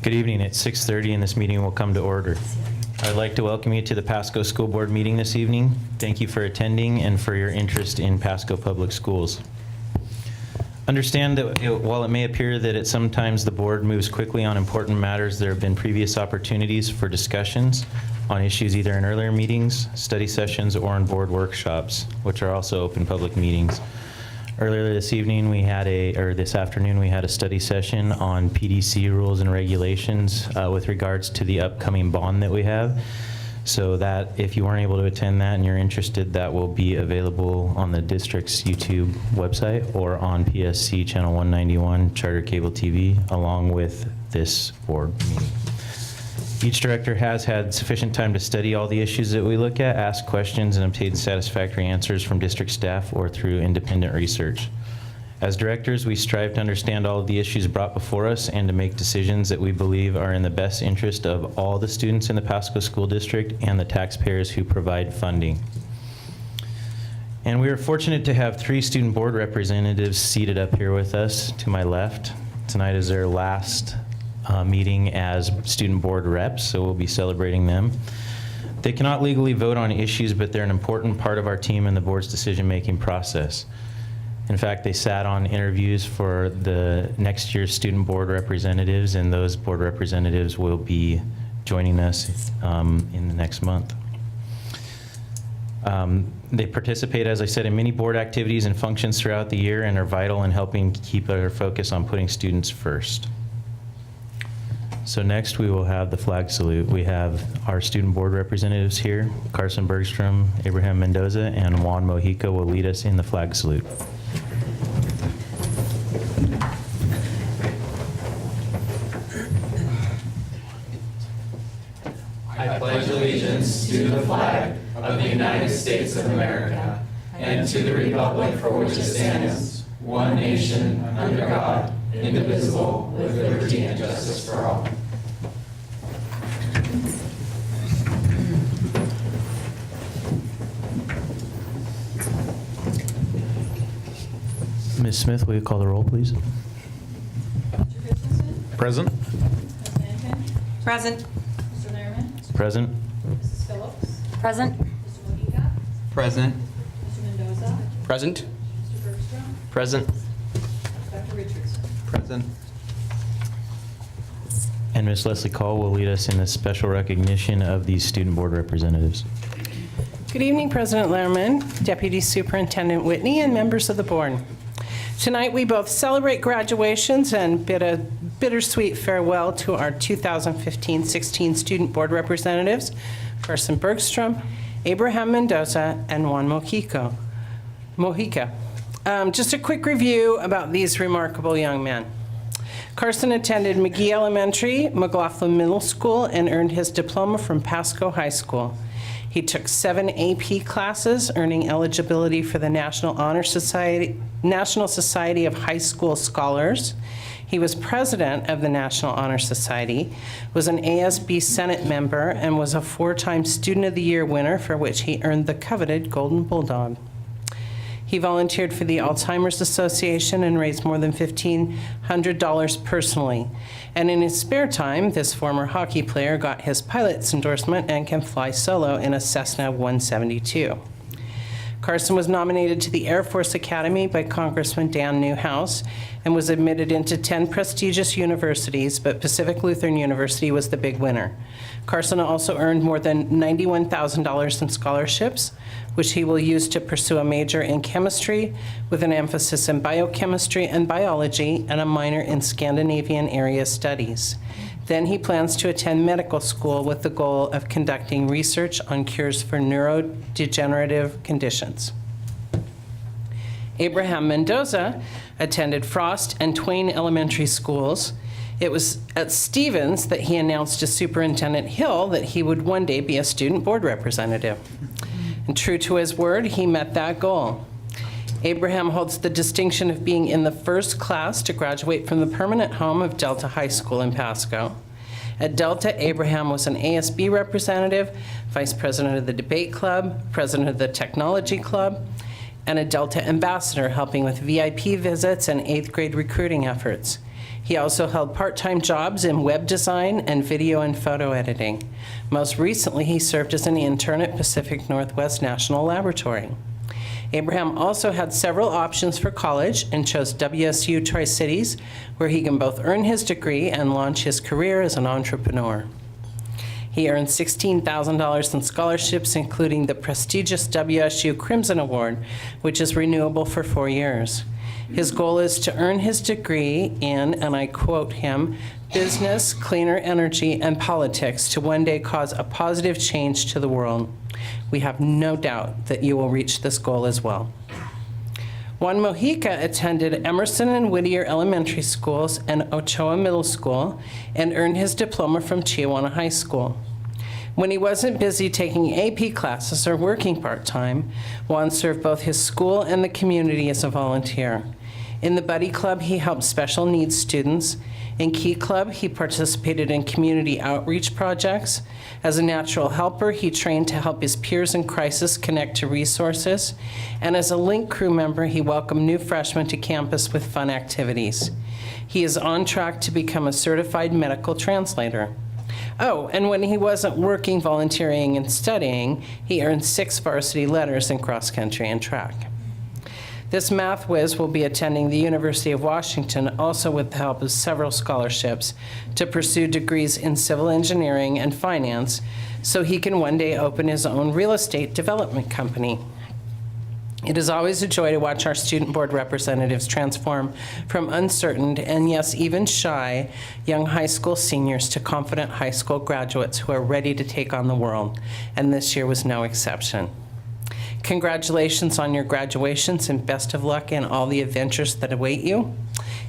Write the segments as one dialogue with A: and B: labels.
A: Good evening. It's 6:30 and this meeting will come to order. I'd like to welcome you to the Pasco School Board meeting this evening. Thank you for attending and for your interest in Pasco Public Schools. Understand that while it may appear that sometimes the board moves quickly on important matters, there have been previous opportunities for discussions on issues either in earlier meetings, study sessions, or in board workshops, which are also open public meetings. Earlier this afternoon, we had a study session on PDC rules and regulations with regards to the upcoming bond that we have. So that if you weren't able to attend that and you're interested, that will be available on the district's YouTube website or on PSC Channel 191 Charter Cable TV, along with this board meeting. Each director has had sufficient time to study all the issues that we look at, ask questions, and obtain satisfactory answers from district staff or through independent research. As directors, we strive to understand all of the issues brought before us and to make decisions that we believe are in the best interest of all the students in the Pasco School District and the taxpayers who provide funding. And we are fortunate to have 3 student board representatives seated up here with us to my left. Tonight is their last meeting as student board reps, so we'll be celebrating them. They cannot legally vote on issues, but they're an important part of our team and the board's decision-making process. In fact, they sat on interviews for the next year's student board representatives, and those board representatives will be joining us in the next month. They participate, as I said, in many board activities and functions throughout the year and are vital in helping keep our focus on putting students first. So next we will have the flag salute. We have our student board representatives here. Carson Bergstrom, Abraham Mendoza, and Juan Mojica will lead us in the flag salute.
B: I pledge allegiance to the flag of the United States of America and to the republic for which it stands, one nation, under God, indivisible, with liberty and justice for all.
A: Ms. Smith, will you call the roll, please?
C: Mr. Christensen?
D: Present.
C: Ms. Mankin?
E: Present.
C: Mr. Lehrman?
A: Present.
C: Mrs. Phillips?
E: Present.
C: Mr. Mojica?
D: Present.
C: Mr. Mendoza?
D: Present.
C: Mr. Bergstrom?
D: Present.
C: Dr. Richardson?
D: Present.
A: And Ms. Leslie Call will lead us in the special recognition of these student board representatives.
F: Good evening, President Lehrman, Deputy Superintendent Whitney, and members of the board. Tonight, we both celebrate graduations and bid a bittersweet farewell to our 2015-16 student board representatives, Carson Bergstrom, Abraham Mendoza, and Juan Mojica. Just a quick review about these remarkable young men. Carson attended McGee Elementary, McLaughlin Middle School, and earned his diploma from Pasco High School. He took 7 AP classes, earning eligibility for the National Society of High School Scholars. He was president of the National Honor Society, was an ASB Senate member, and was a 4-time Student of the Year winner, for which he earned the coveted Golden Bulldog. He volunteered for the Alzheimer's Association and raised more than $1,500 personally. And in his spare time, this former hockey player got his pilot's endorsement and can fly solo in a Cessna 172. Carson was nominated to the Air Force Academy by Congressman Dan Newhouse and was admitted into 10 prestigious universities, but Pacific Lutheran University was the big winner. Carson also earned more than $91,000 in scholarships, which he will use to pursue a major in chemistry with an emphasis in biochemistry and biology and a minor in Scandinavian area studies. Then he plans to attend medical school with the goal of conducting research on cures for neurodegenerative conditions. Abraham Mendoza attended Frost and Twain Elementary Schools. It was at Stevens that he announced to Superintendent Hill that he would one day be a student board representative. And true to his word, he met that goal. Abraham holds the distinction of being in the first class to graduate from the permanent home of Delta High School in Pasco. At Delta, Abraham was an ASB representative, vice president of the debate club, president of the technology club, and a Delta ambassador helping with VIP visits and 8th grade recruiting efforts. He also held part-time jobs in web design and video and photo editing. Most recently, he served as an intern at Pacific Northwest National Laboratory. Abraham also had several options for college and chose WSU Tri-Cities, where he can both earn his degree and launch his career as an entrepreneur. He earned $16,000 in scholarships, including the prestigious WSU Crimson Award, which is renewable for 4 years. His goal is to earn his degree in, and I quote him, business, cleaner energy, and politics to one day cause a positive change to the world. We have no doubt that you will reach this goal as well. Juan Mojica attended Emerson and Whittier Elementary Schools and Ochoa Middle School and earned his diploma from Tijuana High School. When he wasn't busy taking AP classes or working part-time, Juan served both his school and the community as a volunteer. In the Buddy Club, he helped special needs students. In Key Club, he participated in community outreach projects. As a natural helper, he trained to help his peers in crisis connect to resources. And as a Link crew member, he welcomed new freshmen to campus with fun activities. He is on track to become a certified medical translator. Oh, and when he wasn't working, volunteering, and studying, he earned 6 varsity letters in cross country and track. This math whiz will be attending the University of Washington, also with the help of several scholarships, to pursue degrees in civil engineering and finance, so he can one day open his own real estate development company. It is always a joy to watch our student board representatives transform from uncertain and, yes, even shy young high school seniors to confident high school graduates who are ready to take on the world, and this year was no exception. Congratulations on your graduations and best of luck in all the adventures that await you.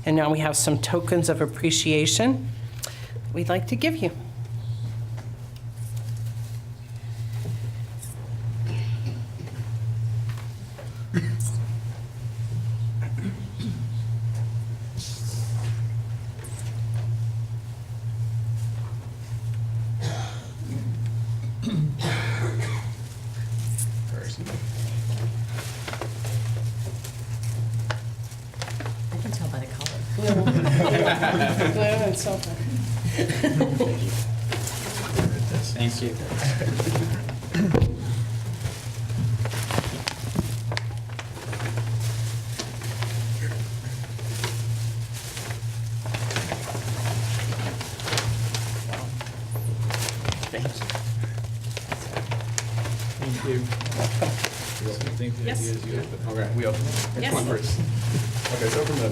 F: And now we have some tokens of appreciation we'd like to give you.
D: I can tell by the color.
F: Blue and silver.
B: Thank you. Thank you.
D: Yes.
B: Okay, we open it. Which
D: Yes.
B: one first? Okay, so open the.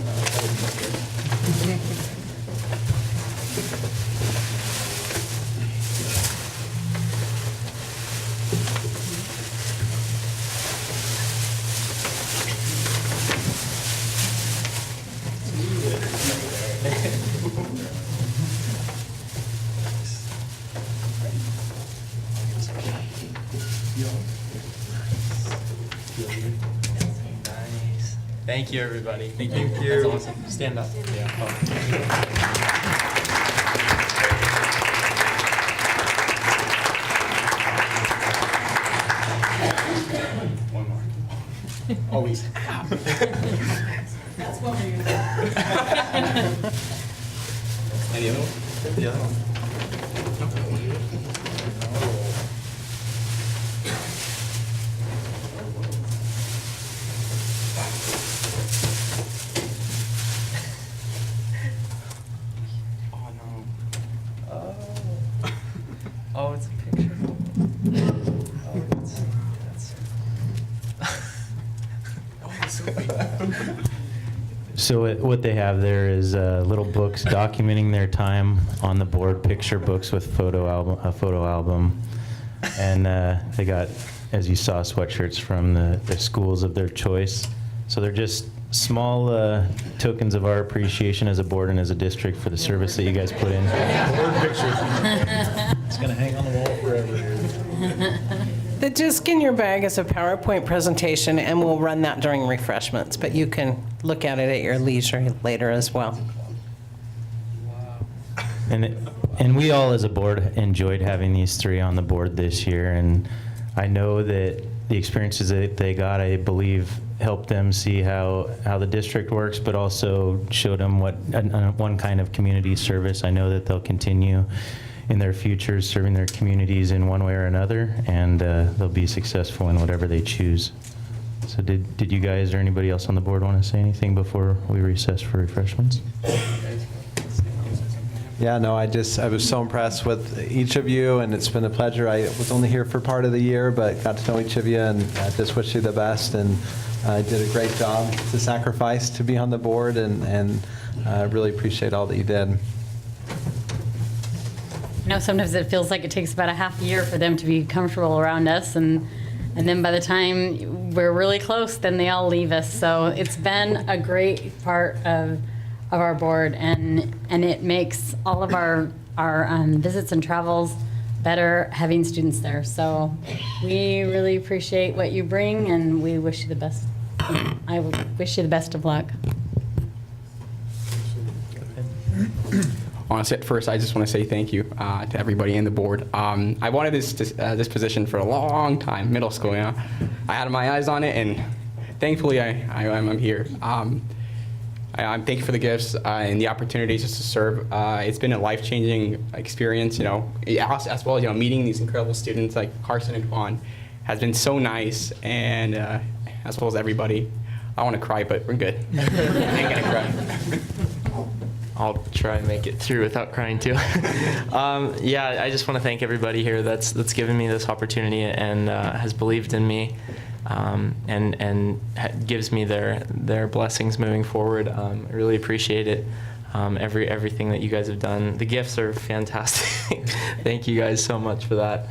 E: Nice. Thank you, everybody.
B: Thank you.
E: That's awesome. Stand up. Yeah.
B: One more. Always.
C: That's what we're using.
B: Any other one? The other one?
E: Oh, no. Oh, it's a picture. Oh, that's
A: So what they have there is little books documenting their time on the board, picture books with a photo album. And they got, as you saw, sweatshirts from the schools of their choice. So they're just small tokens of our appreciation as a board and as a district for the service that you guys put in.
G: Board picture. It's gonna hang on the wall forever.
F: The disc in your bag is a PowerPoint presentation, and we'll run that during refreshments, but you can look at it at your leisure later as well.
A: And we all as a board enjoyed having these 3 on the board this year, and I know that the experiences that they got, I believe, helped them see how the district works, but also showed them what one kind of community service. I know that they'll continue in their futures serving their communities in one way or another, and they'll be successful in whatever they choose. So did you guys or anybody else on the board want to say anything before we recess for refreshments?
H: Yeah, no, I was so impressed with each of you, and it's been a pleasure. I was only here for part of the year, but got to know each of you, and just wish you the best. And did a great job to sacrifice to be on the board, and really appreciate all that you did.
I: You know, sometimes it feels like it takes about a half a year for them to be comfortable around us, and then by the time we're really close, then they all leave us. So it's been a great part of our board, and it makes all of our visits and travels better having students there. So we really appreciate what you bring, and we wish you the best. I wish you the best of luck.
J: Honestly, at first, I just want to say thank you to everybody in the board. I wanted this position for a long time, middle school. You know, I had my eyes on it, and thankfully, I'm here. I'm thankful for the gifts and the opportunities just to serve. It's been a life-changing experience. You know, as well as meeting these incredible students like Carson and Juan has been so nice, and as well as everybody. I want to cry, but we're good. I ain't gonna cry.
B: I'll try and make it through without crying too. Yeah, I just want to thank everybody here that's given me this opportunity and has believed in me, and gives me their blessings moving forward. I really appreciate it. Everything that you guys have done. The gifts are fantastic. Thank you guys so much for that.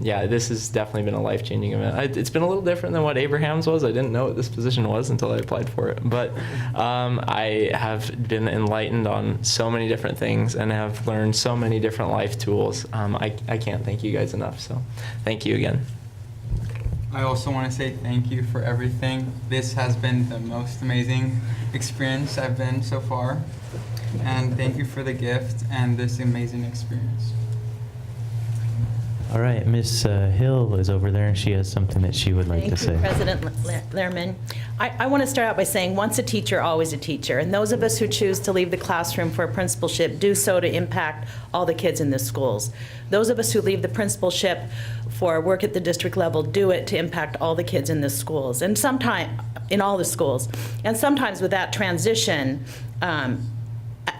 B: Yeah, this has definitely been a life-changing event. It's been a little different than what Abraham's was. I didn't know what this position was until I applied for it. But I have been enlightened on so many different things and have learned so many different life tools. I can't thank you guys enough, so thank you again.
K: I also want to say thank you for everything. This has been the most amazing experience I've been so far. And thank you for the gift and this amazing experience.
A: All right, Miss Hill is over there, and she has something that she would like to say.
D: Thank you, President Lehrman. I want to start out by saying, once a teacher, always a teacher. And those of us who choose to leave the classroom for a principalship do so to impact all the kids in the schools. Those of us who leave the principalship for work at the district level do it to impact all the kids in the schools, and sometimes in all the schools. And sometimes with that transition,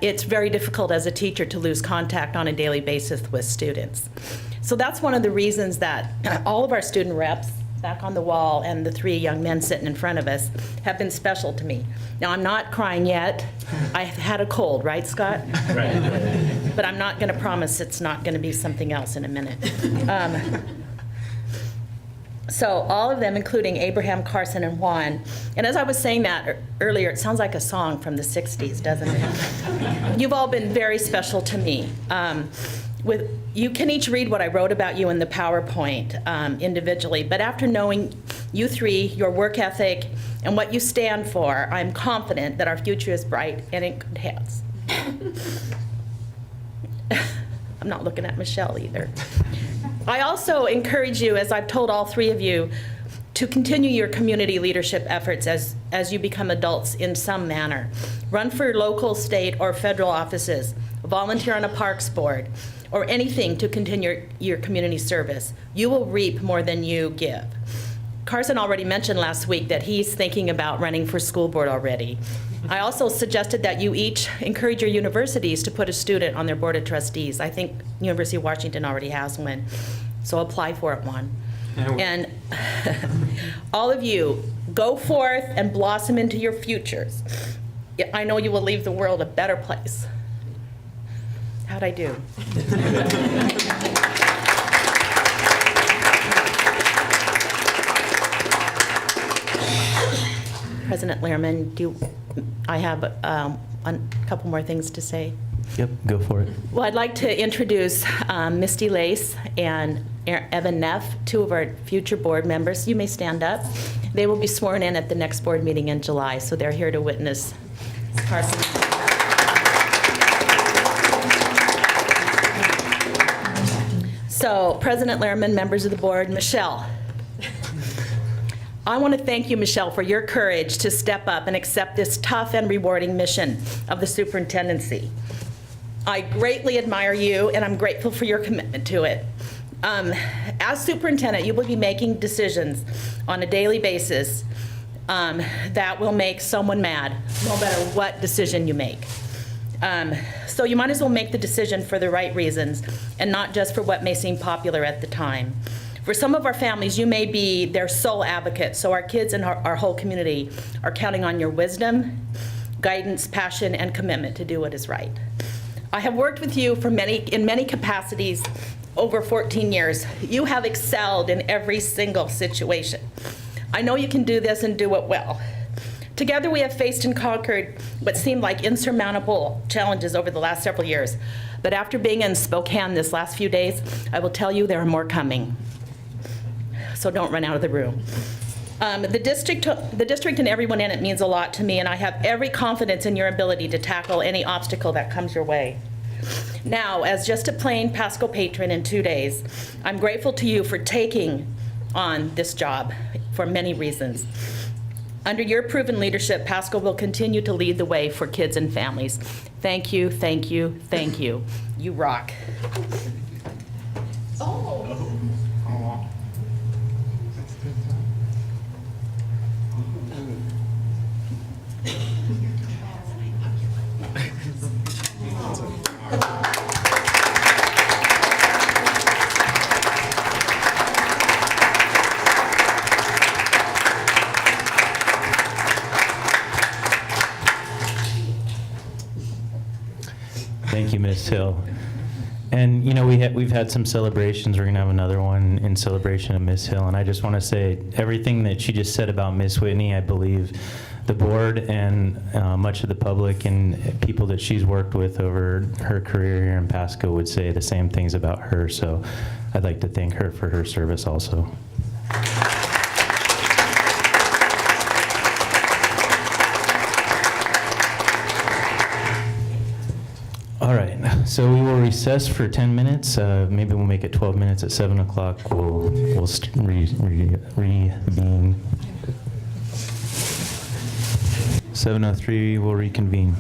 D: it's very difficult as a teacher to lose contact on a daily basis with students. So that's one of the reasons that all of our student reps back on the wall and the 3 young men sitting in front of us have been special to me. Now, I'm not crying yet. I've had a cold, right, Scott? Right. But I'm not going to promise it's not going to be something else in a minute. So all of them, including Abraham, Carson, and Juan. And as I was saying that earlier, it sounds like a song from the 60s, doesn't it? You've all been very special to me. You can each read what I wrote about you in the PowerPoint individually, but after knowing you 3, your work ethic, and what you stand for, I'm confident that our future is bright and in good hands. I'm not looking at Michelle either. I also encourage you, as I've told all 3 of you, to continue your community leadership efforts as you become adults in some manner. Run for local, state, or federal offices. Volunteer on a parks board, or anything to continue your community service. You will reap more than you give. Carson already mentioned last week that he's thinking about running for school board already. I also suggested that you each encourage your universities to put a student on their board of trustees. I think University of Washington already has one, so apply for it, one. And all of you, go forth and blossom into your futures. I know you will leave the world a better place. How'd I do? President Lehrman, I have a couple more things to say.
A: Yep, go for it.
D: Well, I'd like to introduce Misty Lace and Evan Neff, 2 of our future board members. You may stand up. They will be sworn in at the next board meeting in July, so they're here to witness Carson. So, President Lehrman, members of the board, Michelle, I want to thank you, Michelle, for your courage to step up and accept this tough and rewarding mission of the superintendency. I greatly admire you, and I'm grateful for your commitment to it. As superintendent, you will be making decisions on a daily basis that will make someone mad, no matter what decision you make. So you might as well make the decision for the right reasons and not just for what may seem popular at the time. For some of our families, you may be their sole advocate, so our kids and our whole community are counting on your wisdom, guidance, passion, and commitment to do what is right. I have worked with you in many capacities over 14 years. You have excelled in every single situation. I know you can do this and do it well. Together we have faced and conquered what seemed like insurmountable challenges over the last several years. But after being in Spokane this last few days, I will tell you there are more coming. So don't run out of the room. The district and everyone in it means a lot to me, and I have every confidence in your ability to tackle any obstacle that comes your way. Now, as just a plain Pasco patron in 2 days, I'm grateful to you for taking on this job for many reasons. Under your proven leadership, Pasco will continue to lead the way for kids and families. Thank you, thank you, thank you. You rock.
A: Thank you, Ms. Hill. And you know, we've had some celebrations. We're going to have another one in celebration of Ms. Hill. And I just want to say everything that she just said about Ms. Whitney, I believe the board and much of the public and people that she's worked with over her career here in Pasco would say the same things about her. So I'd like to thank her for her service also. All right, so we will recess for 10 minutes. Maybe we'll make it 12 minutes. At 7 o'clock, we'll reconvene. 7:03, we'll reconvene.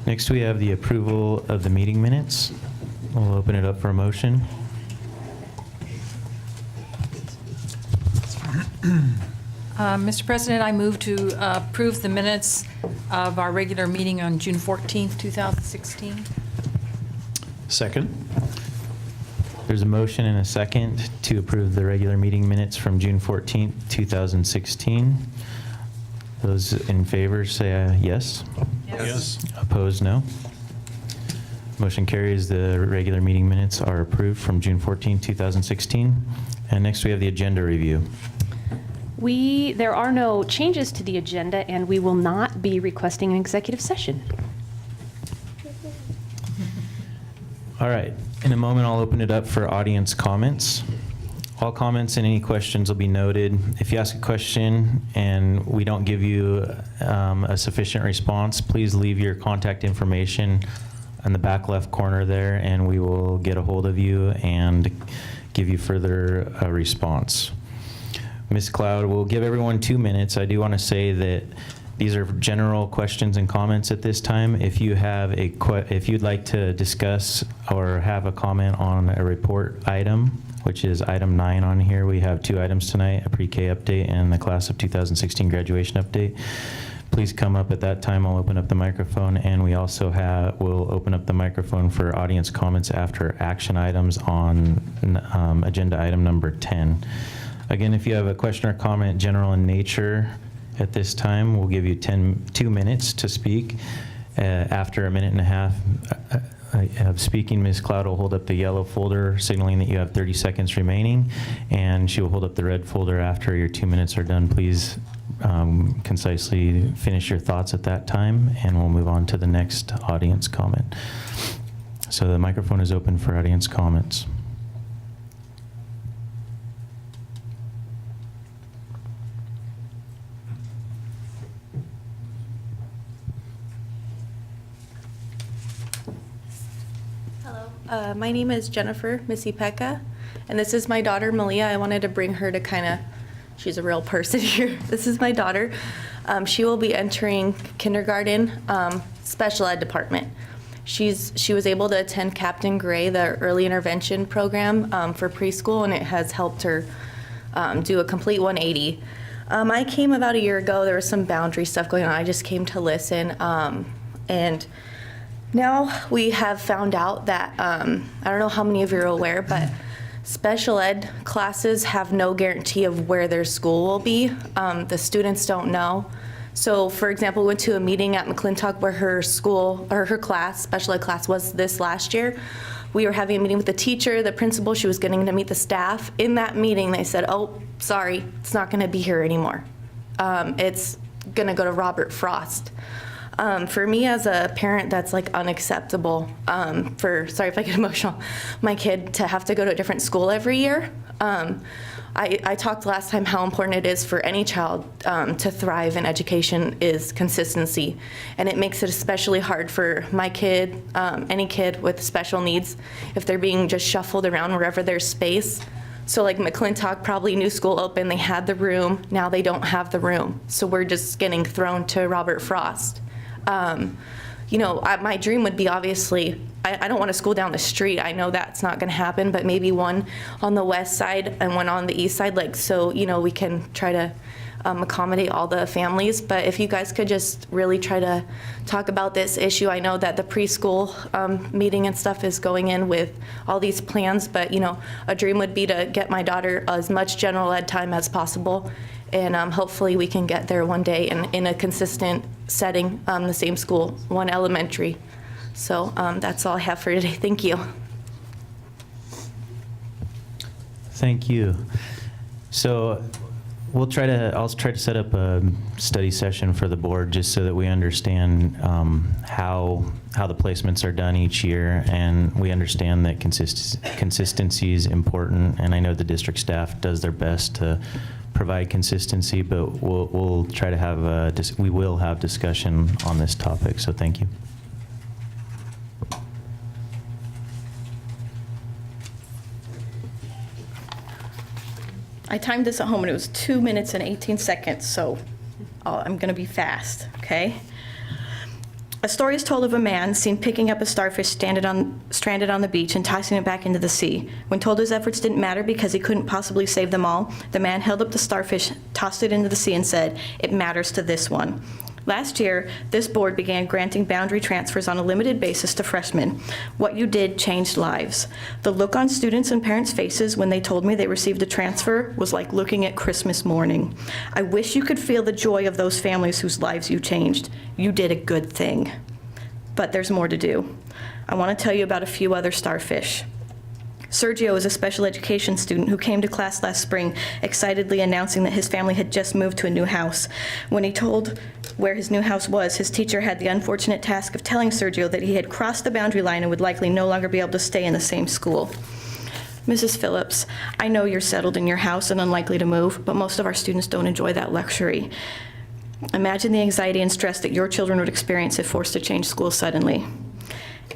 A: Next, we have the approval of the meeting minutes. We'll open it up for a motion.
E: Mr. President, I move to approve the minutes of our regular meeting on June 14th, 2016.
G: Second.
A: There's a motion and a second to approve the regular meeting minutes from June 14th, 2016. Those in favor say yes.
G: Yes.
A: Opposed, no. Motion carries. The regular meeting minutes are approved from June 14, 2016. And next we have the agenda review.
L: There are no changes to the agenda, and we will not be requesting an executive session.
A: All right. In a moment, I'll open it up for audience comments. All comments and any questions will be noted. If you ask a question and we don't give you a sufficient response, please leave your contact information in the back left corner there, and we will get a hold of you and give you further response. Ms. Cloud, we'll give everyone 2 minutes. I do want to say that these are general questions and comments at this time. If you have if you'd like to discuss or have a comment on a report item, which is item 9 on here, we have 2 items tonight, a pre-K update and the class of 2016 graduation update. Please come up at that time. I'll open up the microphone, and we also will open up the microphone for audience comments after action items on agenda item number 10. Again, if you have a question or comment general in nature at this time, we'll give you 2 minutes to speak. After a minute and a half of speaking, Ms. Cloud will hold up the yellow folder signaling that you have 30 seconds remaining, and she will hold up the red folder after your 2 minutes are done. Please concisely finish your thoughts at that time, and we'll move on to the next audience comment. So the microphone is open for audience comments.
M: My name is Jennifer Missy Pekka, and this is my daughter Malia. I wanted to bring her to kind of, she's a real person here. This is my daughter. She will be entering kindergarten, special ed department. She was able to attend Captain Gray, the early intervention program for preschool, and it has helped her do a complete 180. I came about a year ago. There was some boundary stuff going on. I just came to listen, and now we have found out that, I don't know how many of you are aware, but special ed classes have no guarantee of where their school will be. The students don't know. So for example, we went to a meeting at McClintock where her school, or her class, special ed class, was this last year. We were having a meeting with the teacher, the principal. She was getting to meet the staff. In that meeting, they said, oh, sorry, it's not going to be here anymore. It's going to go to Robert Frost. For me as a parent, that's like unacceptable. Sorry if I get emotional, my kid to have to go to a different school every year. I talked last time how important it is for any child to thrive in education is consistency. And it makes it especially hard for my kid, any kid with special needs, if they're being just shuffled around wherever there's space. So like McClintock, probably new school open, they had the room, now they don't have the room. So we're just getting thrown to Robert Frost. You know, my dream would be obviously, I don't want a school down the street. I know that's not going to happen, but maybe one on the west side and one on the east side, like, so, you know, we can try to accommodate all the families. But if you guys could just really try to talk about this issue. I know that the preschool meeting and stuff is going in with all these plans, but, you know, a dream would be to get my daughter as much general ed time as possible. And hopefully we can get there one day in a consistent setting, the same school, one elementary. So that's all I have for today. Thank you.
A: Thank you. So I'll try to set up a study session for the board just so that we understand how the placements are done each year, and we understand that consistency is important. And I know the district staff does their best to provide consistency, but we'll try to have we will have discussion on this topic. So thank you.
D: I timed this at home and it was 2 minutes and 18 seconds, so I'm going to be fast, okay? A story is told of a man seen picking up a starfish stranded on the beach and tossing it back into the sea. When told his efforts didn't matter because he couldn't possibly save them all, the man held up the starfish, tossed it into the sea, and said, "It matters to this one." Last year, this board began granting boundary transfers on a limited basis to freshmen. What you did changed lives. The look on students' and parents' faces when they told me they received a transfer was like looking at Christmas morning. I wish you could feel the joy of those families whose lives you changed. You did a good thing. But there's more to do. I want to tell you about a few other starfish. Sergio is a special education student who came to class last spring excitedly announcing that his family had just moved to a new house. When he told where his new house was, his teacher had the unfortunate task of telling Sergio that he had crossed the boundary line and would likely no longer be able to stay in the same school. Mrs. Phillips, I know you're settled in your house and unlikely to move, but most of our students don't enjoy that luxury. Imagine the anxiety and stress that your children would experience if forced to change schools suddenly.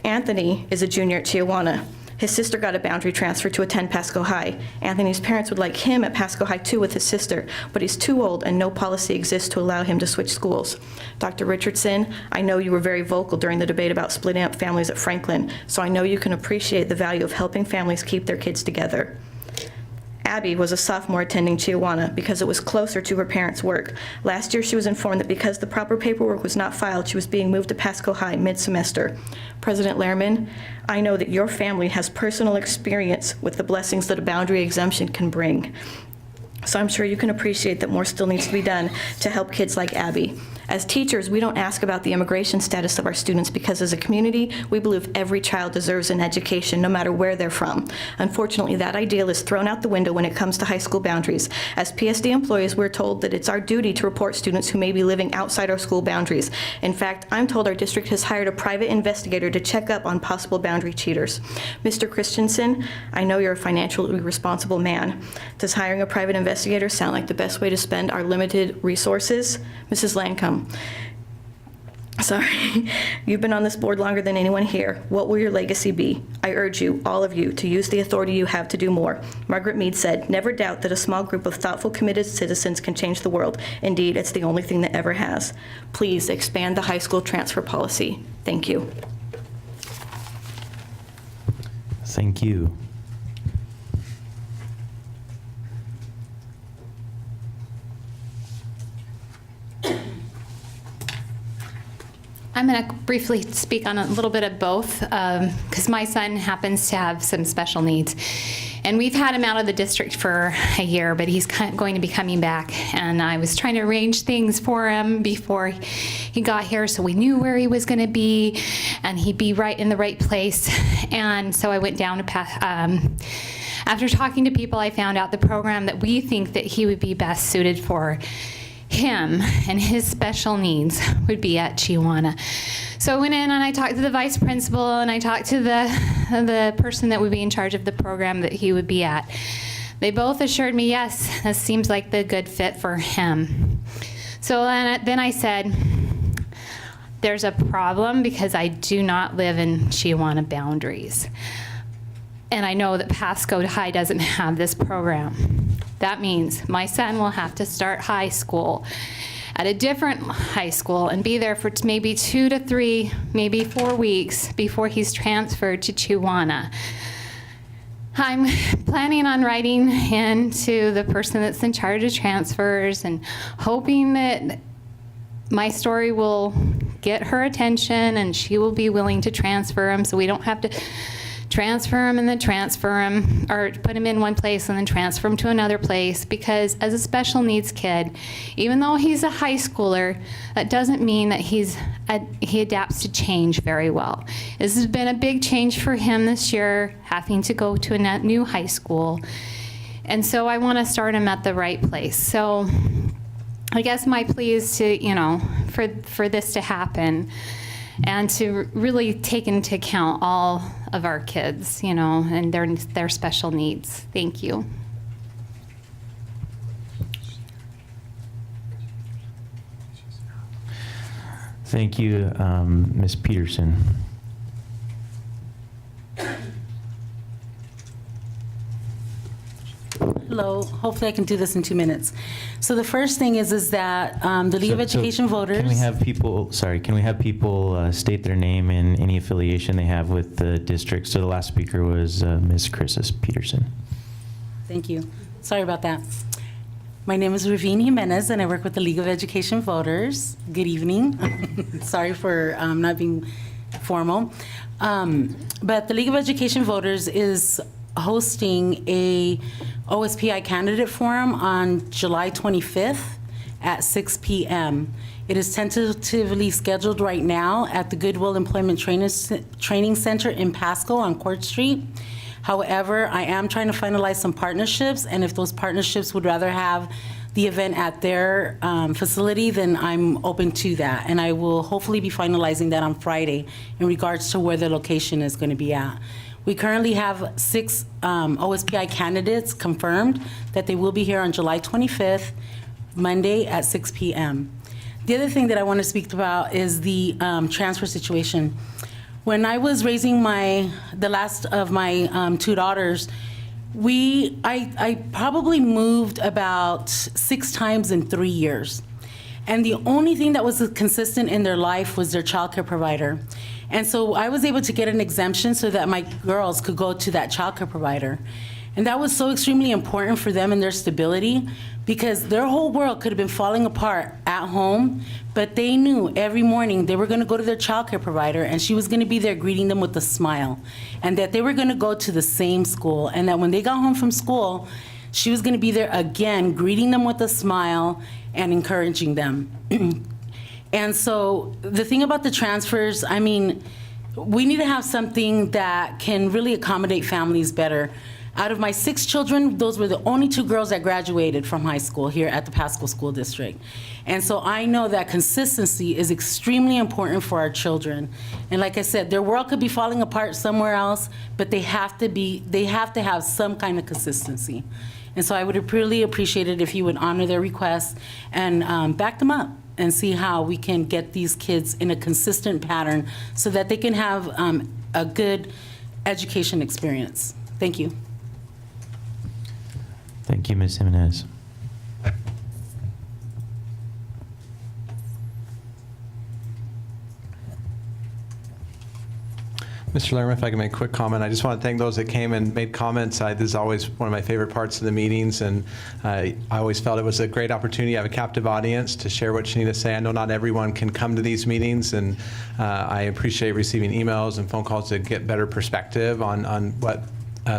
D: Anthony is a junior at Chiawana. His sister got a boundary transfer to attend Pasco High. Anthony's parents would like him at Pasco High too with his sister, but he's too old and no policy exists to allow him to switch schools. Dr. Richardson, I know you were very vocal during the debate about splitting up families at Franklin, so I know you can appreciate the value of helping families keep their kids together. Abby was a sophomore attending Chiawana because it was closer to her parents' work. Last year, she was informed that because the proper paperwork was not filed, she was being moved to Pasco High mid-semester. President Lehrman, I know that your family has personal experience with the blessings that a boundary exemption can bring. So I'm sure you can appreciate that more still needs to be done to help kids like Abby. As teachers, we don't ask about the immigration status of our students because as a community, we believe every child deserves an education no matter where they're from. Unfortunately, that ideal is thrown out the window when it comes to high school boundaries. As PSD employees, we're told that it's our duty to report students who may be living outside our school boundaries. In fact, I'm told our district has hired a private investigator to check up on possible boundary cheaters. Mr. Christensen, I know you're a financially responsible man. Does hiring a private investigator sound like the best way to spend our limited resources? Mrs. Lancome,
N: Sorry. You've been on this board longer than anyone here. What will your legacy be? I urge you, all of you, to use the authority you have to do more. Margaret Mead said, "Never doubt that a small group of thoughtful, committed citizens can change the world. Indeed, it's the only thing that ever has." Please expand the high school transfer policy. Thank you.
A: Thank you.
O: I'm going to briefly speak on a little bit of both, because my son happens to have some special needs. And we've had him out of the district for a year, but he's going to be coming back. And I was trying to arrange things for him before he got here, so we knew where he was going to be, and he'd be right in the right place. And so I went down to after talking to people, I found out the program that we think that he would be best suited for him and his special needs would be at Chiawana. So I went in and I talked to the vice principal, and I talked to the person that would be in charge of the program that he would be at. They both assured me, yes, this seems like the good fit for him. So then I said, there's a problem because I do not live in Chiawana boundaries. And I know that Pasco High doesn't have this program. That means my son will have to start high school at a different high school and be there for maybe 2 to 3, maybe 4 weeks before he's transferred to Chiawana. I'm planning on writing into the person that's in charge of transfers and hoping that my story will get her attention and she will be willing to transfer him so we don't have to transfer him and then transfer him, or put him in one place and then transfer him to another place, because as a special needs kid, even though he's a high schooler, that doesn't mean that he adapts to change very well. This has been a big change for him this year, having to go to a new high school. And so I want to start him at the right place. So I guess my plea is to, for this to happen, and to really take into account all of our kids, and their special needs. Thank you.
A: Thank you, Ms. Peterson.
P: Hello. Hopefully I can do this in 2 minutes. So the first thing is that the League of Education Voters.
A: Can we have people state their name and any affiliation they have with the district? So the last speaker was Ms. Chrysis Peterson.
P: Thank you. Sorry about that. My name is Ravine Jimenez, and I work with the League of Education Voters. Good evening. Sorry for not being formal. But the League of Education Voters is hosting a OSPI candidate forum on July 25th at 6 p.m. It is tentatively scheduled right now at the Goodwill Employment Training Center in Pasco on Court Street. However, I am trying to finalize some partnerships, and if those partnerships would rather have the event at their facility, then I'm open to that. And I will hopefully be finalizing that on Friday in regards to where the location is going to be at. We currently have 6 OSPI candidates confirmed that they will be here on July 25th, Monday at 6 p.m. The other thing that I want to speak about is the transfer situation. When I was raising the last of my 2 daughters, I probably moved about 6 times in 3 years. And the only thing that was consistent in their life was their childcare provider. And so I was able to get an exemption so that my girls could go to that childcare provider. And that was so extremely important for them and their stability, because their whole world could have been falling apart at home, but they knew every morning they were going to go to their childcare provider, and she was going to be there greeting them with a smile, and that they were going to go to the same school, and that when they got home from school, she was going to be there again, greeting them with a smile and encouraging them. And so the thing about the transfers, I mean, we need to have something that can really accommodate families better. Out of my 6 children, those were the only 2 girls that graduated from high school here at the Pasco School District. And so I know that consistency is extremely important for our children. And like I said, their world could be falling apart somewhere else, but they have to have some kind of consistency. And so I would really appreciate it if you would honor their requests and back them up and see how we can get these kids in a consistent pattern so that they can have a good education experience. Thank you.
A: Thank you, Ms. Jimenez.
H: Mr. Lerman, if I can make a quick comment, I just want to thank those that came and made comments. This is always one of my favorite parts of the meetings, and I always felt it was a great opportunity to have a captive audience to share what you need to say. I know not everyone can come to these meetings, and I appreciate receiving emails and phone calls to get better perspective on what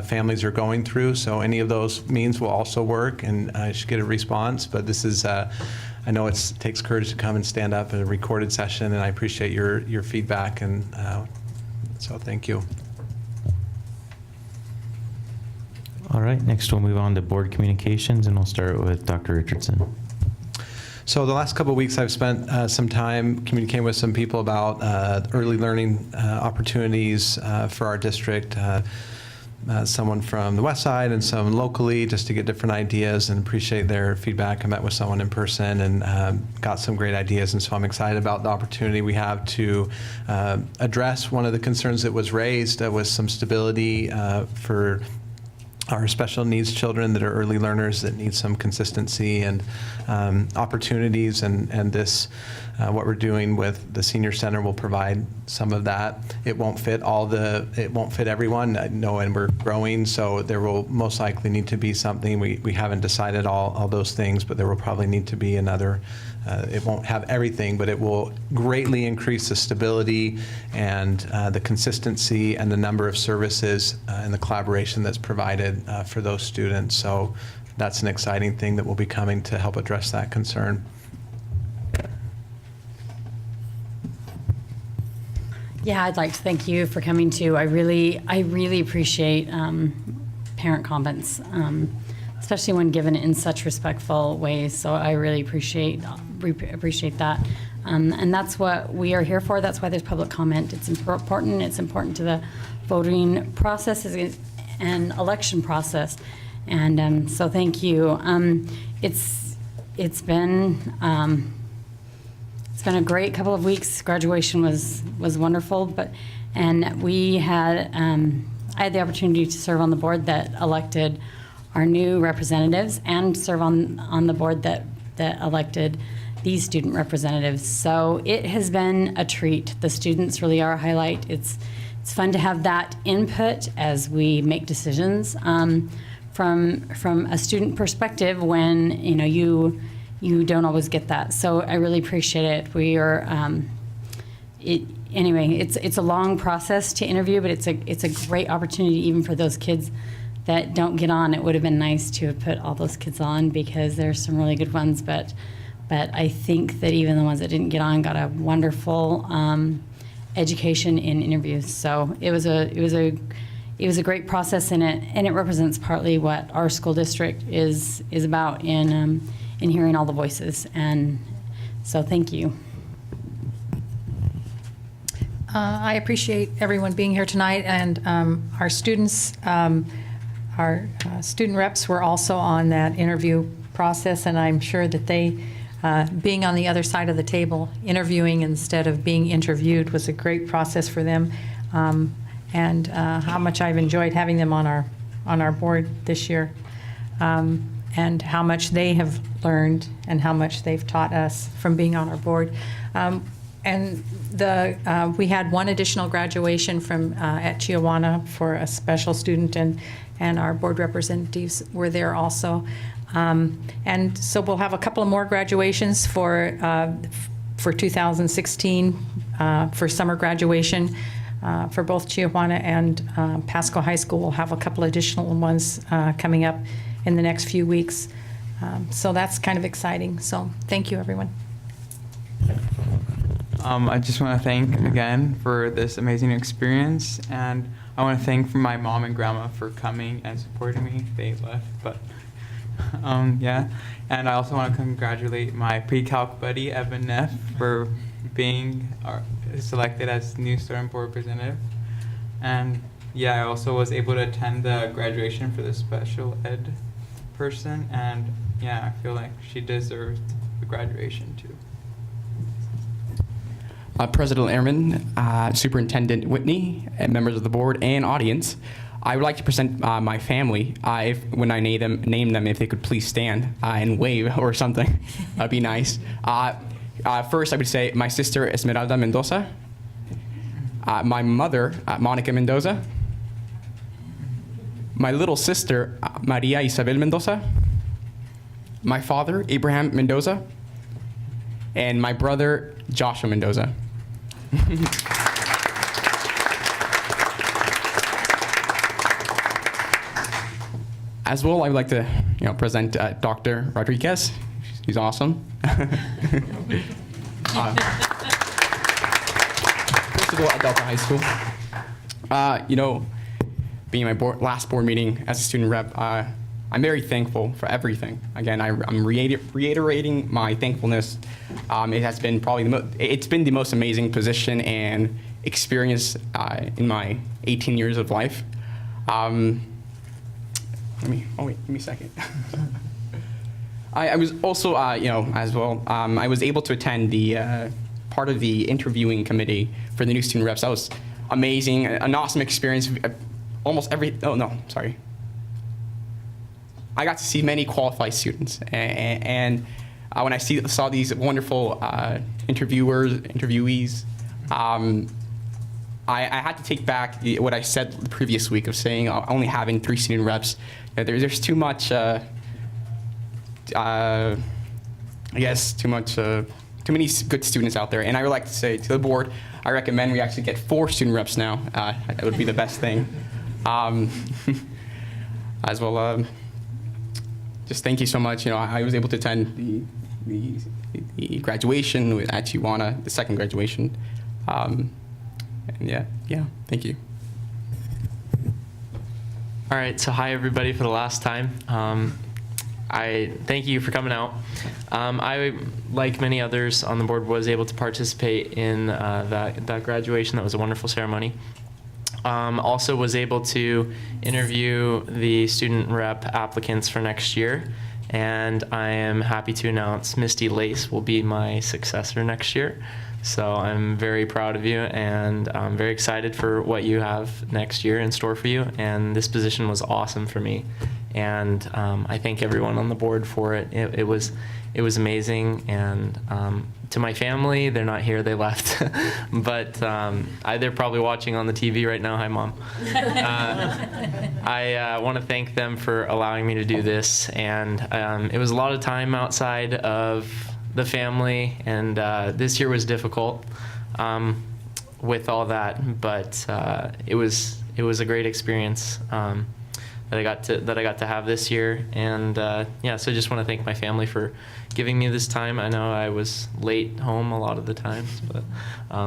H: families are going through. So any of those means will also work, and I should get a response. But this is, I know it takes courage to come and stand up in a recorded session, and I appreciate your feedback, and so thank you.
A: All right, next we'll move on to board communications, and we'll start with Dr. Richardson.
H: So the last couple of weeks, I've spent some time communicating with some people about early learning opportunities for our district. Someone from the west side and some locally, just to get different ideas, and appreciate their feedback. I met with someone in person and got some great ideas, and so I'm excited about the opportunity we have to address one of the concerns that was raised with some stability for our special needs children that are early learners that need some consistency and opportunities, and this what we're doing with the senior center will provide some of that. It won't fit everyone. I know, and we're growing, so there will most likely need to be something. We haven't decided all those things, but there will probably need to be another. It won't have everything, but it will greatly increase the stability and the consistency and the number of services and the collaboration that's provided for those students. So that's an exciting thing that will be coming to help address that concern.
I: Yeah, I'd like to thank you for coming too. I really appreciate parent comments, especially when given in such respectful ways. So I really appreciate that. And that's what we are here for. That's why there's public comment. It's important. It's important to the voting process and election process. And so thank you. It's been a great couple of weeks. Graduation was wonderful, and I had the opportunity to serve on the board that elected our new representatives and serve on the board that elected these student representatives. So it has been a treat. The students really are a highlight. It's fun to have that input as we make decisions from a student perspective when you don't always get that. So I really appreciate it. We are, anyway, it's a long process to interview, but it's a great opportunity even for those kids that don't get on. It would have been nice to have put all those kids on because there's some really good ones, but I think that even the ones that didn't get on got a wonderful education in interviews. So it was a great process, and it represents partly what our school district is about in hearing all the voices. And so thank you.
E: I appreciate everyone being here tonight, and our students, our student reps were also on that interview process, and I'm sure that they, being on the other side of the table, interviewing instead of being interviewed was a great process for them, and how much I've enjoyed having them on our board this year, and how much they have learned and how much they've taught us from being on our board. And we had one additional graduation from at Chiawana for a special student, and our board representatives were there also. And so we'll have a couple of more graduations for 2016 for summer graduation for both Chiawana and Pasco High School. We'll have a couple additional ones coming up in the next few weeks. So that's kind of exciting. So thank you, everyone.
K: I just want to thank again for this amazing experience, and I want to thank my mom and grandma for coming and supporting me. They left, but yeah. And I also want to congratulate my pre-calc buddy, Evan Neff, for being selected as new student board representative. And yeah, I also was able to attend the graduation for the special ed person, and yeah, I feel like she deserved the graduation too.
J: President Ehrman, Superintendent Whitney, and members of the board and audience, I would like to present my family. When I name them, if they could please stand and wave or something, that'd be nice. First, I would say my sister Esmeralda Mendoza, my mother Monica Mendoza, my little sister Maria Isabel Mendoza, my father Abraham Mendoza, and my brother Joshua Mendoza. As well, I would like to present Dr. Rodriguez. He's awesome. Principal at Delta High School. Being my last board meeting as a student rep, I'm very thankful for everything. Again, I'm reiterating my thankfulness. It has been probably it's been the most amazing position and experience in my 18 years of life. Give me a second. I was also, as well, I was able to attend the part of the interviewing committee for the new student reps. That was amazing, an awesome experience. I got to see many qualified students, and when I saw these wonderful interviewees, I had to take back what I said the previous week of saying only having 3 student reps. There's too much, I guess, too many good students out there. And I would like to say to the board, I recommend we actually get 4 student reps now. That would be the best thing. As well, just thank you so much. I was able to attend the graduation at Tijuana, the second graduation. And yeah, thank you.
Q: All right, so hi everybody for the last time. I thank you for coming out. I, like many others on the board, was able to participate in that graduation. That was a wonderful ceremony. Also was able to interview the student rep applicants for next year, and I am happy to announce Misty Lace will be my successor next year. So I'm very proud of you, and I'm very excited for what you have next year in store for you. And this position was awesome for me, and I thank everyone on the board for it. It was amazing. And to my family, they're not here; they left, but they're probably watching on the TV right now. Hi, Mom. I want to thank them for allowing me to do this, and it was a lot of time outside of the family, and this year was difficult with all that, but it was a great experience that I got to have this year. And yeah, so I just want to thank my family for giving me this time. I know I was late home a lot of the times, but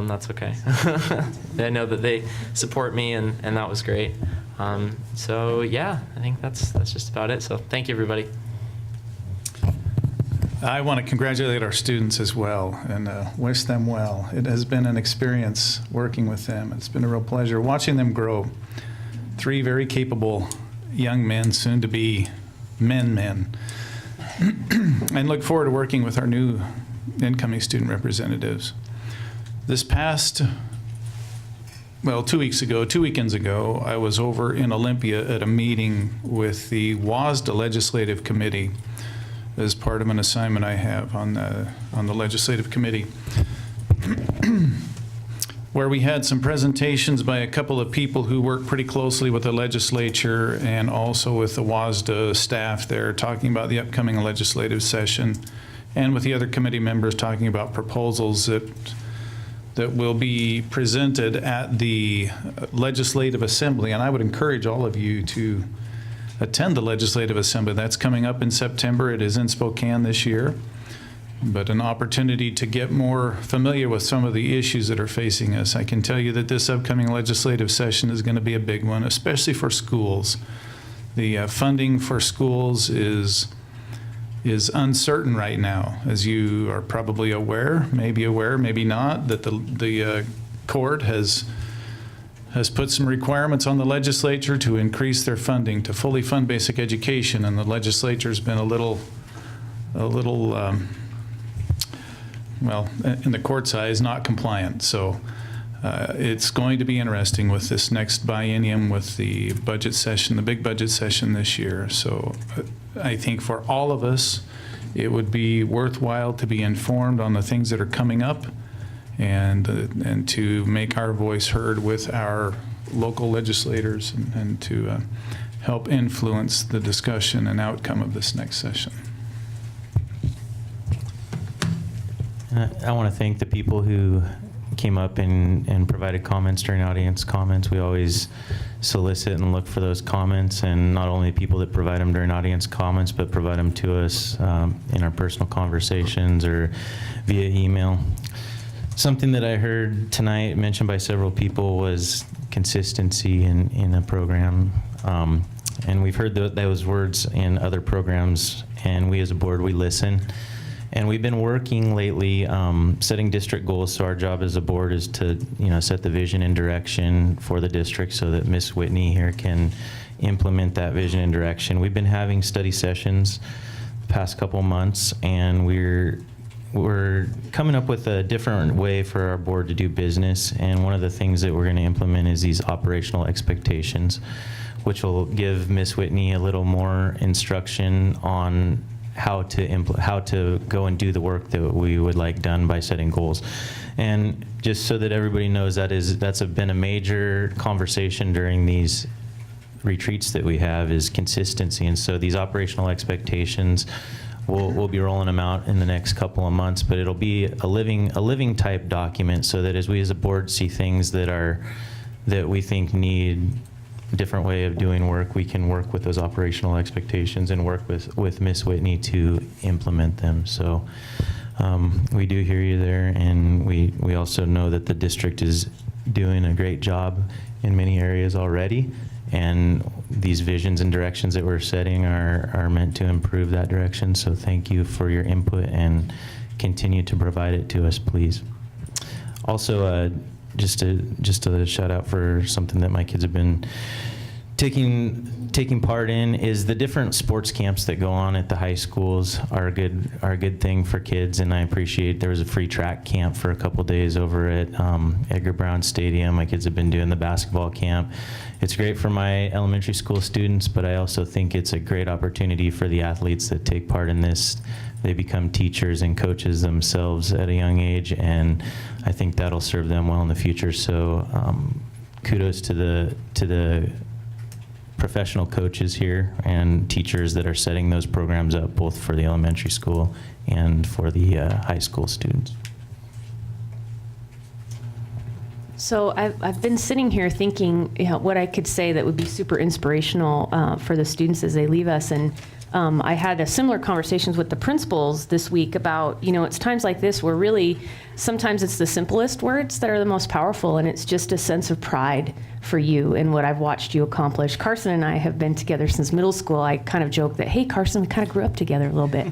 Q: that's okay. I know that they support me, and that was great. So yeah, I think that's just about it. So thank you, everybody.
G: I want to congratulate our students as well and wish them well. It has been an experience working with them. It's been a real pleasure watching them grow. 3 very capable young men, soon to be men. And look forward to working with our new incoming student representatives. This past, 2 weekends ago, I was over in Olympia at a meeting with the WASDA Legislative Committee as part of an assignment I have on the legislative committee, where we had some presentations by a couple of people who work pretty closely with the legislature and also with the WASDA staff there, talking about the upcoming legislative session, and with the other committee members talking about proposals that will be presented at the Legislative Assembly. And I would encourage all of you to attend the Legislative Assembly. That's coming up in September. It is in Spokane this year, but an opportunity to get more familiar with some of the issues that are facing us. I can tell you that this upcoming legislative session is going to be a big one, especially for schools. The funding for schools is uncertain right now, as you are probably aware, maybe not, that the court has put some requirements on the legislature to increase their funding to fully fund basic education, and the legislature's been a little well, in the court's eyes, not compliant. So it's going to be interesting with this next biennium with the budget session, the big budget session this year. So I think for all of us, it would be worthwhile to be informed on the things that are coming up and to make our voice heard with our local legislators and to help influence the discussion and outcome of this next session.
A: I want to thank the people who came up and provided comments during audience comments. We always solicit and look for those comments, and not only people that provide them during audience comments, but provide them to us in our personal conversations or via email. Something that I heard tonight mentioned by several people was consistency in a program. And we've heard those words in other programs, and we as a board, we listen. And we've been working lately, setting district goals. So our job as a board is to, set the vision and direction for the district so that Ms. Whitney here can implement that vision and direction. We've been having study sessions the past couple months, and we're coming up with a different way for our board to do business. And one of the things that we're going to implement is these operational expectations, which will give Ms. Whitney a little more instruction on how to go and do the work that we would like done by setting goals. And just so that everybody knows, that's been a major conversation during these retreats that we have, is consistency. And so these operational expectations, we'll be rolling them out in the next couple of months, but it'll be a living type document, so that as we as a board see things that we think need a different way of doing work, we can work with those operational expectations and work with Ms. Whitney to implement them. So we do hear you there, and we also know that the district is doing a great job in many areas already, and these visions and directions that we're setting are meant to improve that direction. So thank you for your input, and continue to provide it to us, please. Also, just a shout out for something that my kids have been taking part in, is the different sports camps that go on at the high schools are a good thing for kids. And I appreciate there was a free track camp for a couple days over at Edgar Brown Stadium. My kids have been doing the basketball camp. It's great for my elementary school students, but I also think it's a great opportunity for the athletes that take part in this. They become teachers and coaches themselves at a young age, and I think that'll serve them well in the future. So kudos to the professional coaches here and teachers that are setting those programs up, both for the elementary school and for the high school students.
L: So I've been sitting here thinking, what I could say that would be super inspirational for the students as they leave us. And I had a similar conversations with the principals this week about, it's times like this where really sometimes it's the simplest words that are the most powerful, and it's just a sense of pride for you and what I've watched you accomplish. Carson and I have been together since middle school. I kind of joke that, hey, Carson, we kind of grew up together a little bit.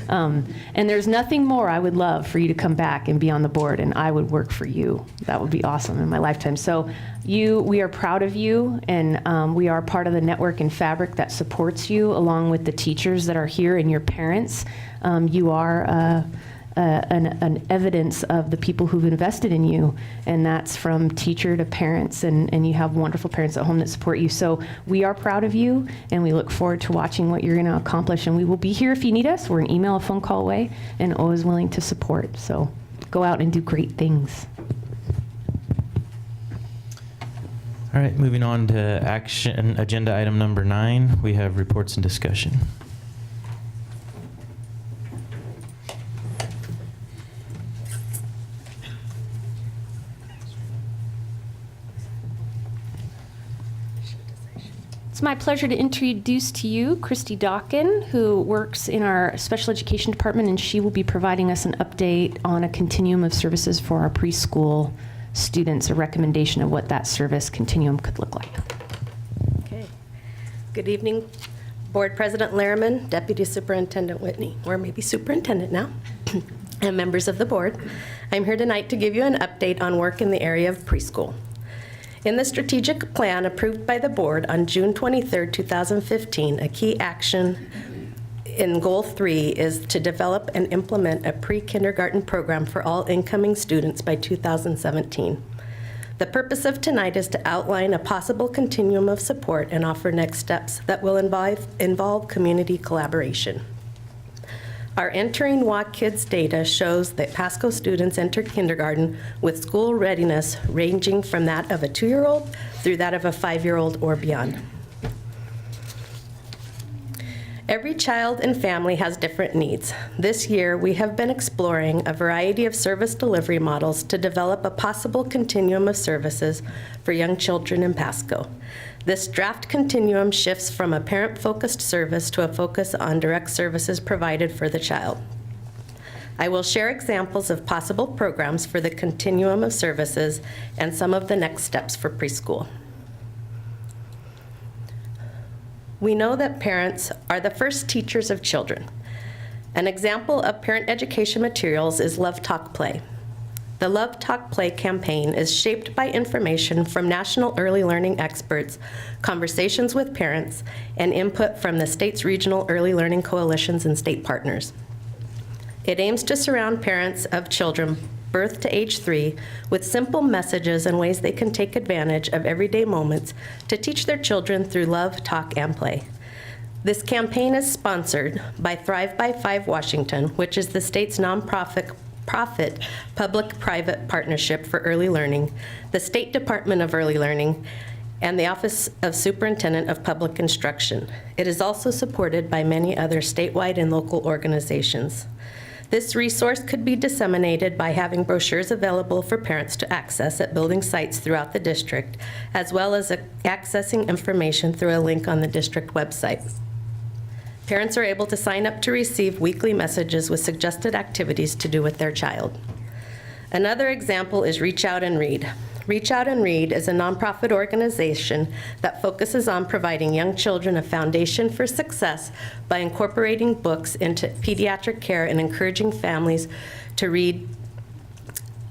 L: And there's nothing more I would love for you to come back and be on the board, and I would work for you. That would be awesome in my lifetime. So we are proud of you, and we are part of the network and fabric that supports you, along with the teachers that are here and your parents. You are an evidence of the people who've invested in you, and that's from teacher to parents, and you have wonderful parents at home that support you. So we are proud of you, and we look forward to watching what you're going to accomplish, and we will be here if you need us. We're an email, a phone call away, and always willing to support. So go out and do great things.
A: All right, moving on to action agenda item number 9, we have reports and discussion.
L: It's my pleasure to introduce to you Christy Dawkin, who works in our special education department, and she will be providing us an update on a continuum of services for our preschool students, a recommendation of what that service continuum could look like.
R: Okay. Good evening, Board President Lehrman, Deputy Superintendent Whitney, or maybe Superintendent now, and members of the board. I'm here tonight to give you an update on work in the area of preschool. In the strategic plan approved by the board on June 23, 2015, a key action in Goal 3 is to develop and implement a pre-kindergarten program for all incoming students by 2017. The purpose of tonight is to outline a possible continuum of support and offer next steps that will involve community collaboration. Our Entering WA Kids data shows that Pasco students enter kindergarten with school readiness ranging from that of a 2-year-old through that of a 5-year-old or beyond. Every child and family has different needs. This year, we have been exploring a variety of service delivery models to develop a possible continuum of services for young children in Pasco. This draft continuum shifts from a parent-focused service to a focus on direct services provided for the child. I will share examples of possible programs for the continuum of services and some of the next steps for preschool. We know that parents are the first teachers of children. An example of parent education materials is Love Talk Play. The Love Talk Play campaign is shaped by information from national early learning experts, conversations with parents, and input from the state's regional early learning coalitions and state partners. It aims to surround parents of children birth to age 3 with simple messages and ways they can take advantage of everyday moments to teach their children through love, talk, and play. This campaign is sponsored by Thrive by 5 Washington, which is the state's nonprofit public-private partnership for early learning, the State Department of Early Learning, and the Office of Superintendent of Public Instruction. It is also supported by many other statewide and local organizations. This resource could be disseminated by having brochures available for parents to access at building sites throughout the district, as well as accessing information through a link on the district website. Parents are able to sign up to receive weekly messages with suggested activities to do with their child. Another example is Reach Out and Read. Reach Out and Read is a nonprofit organization that focuses on providing young children a foundation for success by incorporating books into pediatric care and encouraging families to read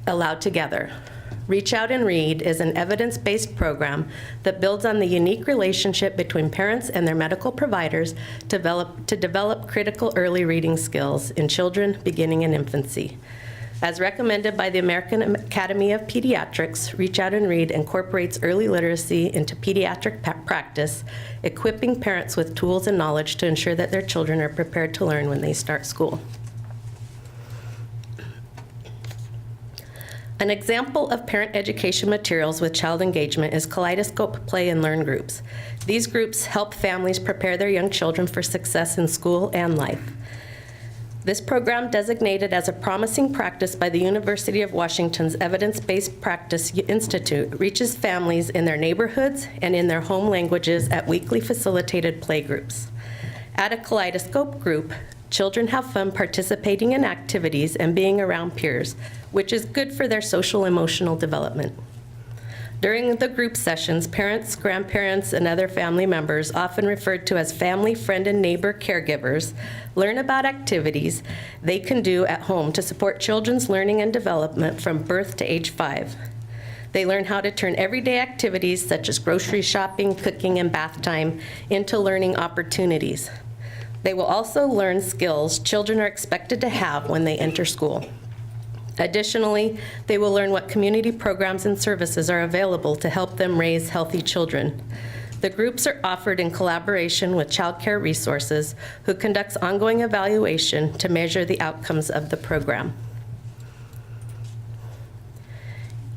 R: aloud together. Reach Out and Read is an evidence-based program that builds on the unique relationship between parents and their medical providers to develop critical early reading skills in children beginning in infancy. As recommended by the American Academy of Pediatrics, Reach Out and Read incorporates early literacy into pediatric practice, equipping parents with tools and knowledge to ensure that their children are prepared to learn when they start school. An example of parent education materials with child engagement is Kaleidoscope Play and Learn groups. These groups help families prepare their young children for success in school and life. This program, designated as a promising practice by the University of Washington's Evidence-Based Practice Institute, reaches families in their neighborhoods and in their home languages at weekly facilitated play groups. At a Kaleidoscope group, children have fun participating in activities and being around peers, which is good for their social emotional development. During the group sessions, parents, grandparents, and other family members, often referred to as family, friend, and neighbor caregivers, learn about activities they can do at home to support children's learning and development from birth to age 5. They learn how to turn everyday activities such as grocery shopping, cooking, and bath time into learning opportunities. They will also learn skills children are expected to have when they enter school. Additionally, they will learn what community programs and services are available to help them raise healthy children. The groups are offered in collaboration with Child Care Resources, who conducts ongoing evaluation to measure the outcomes of the program.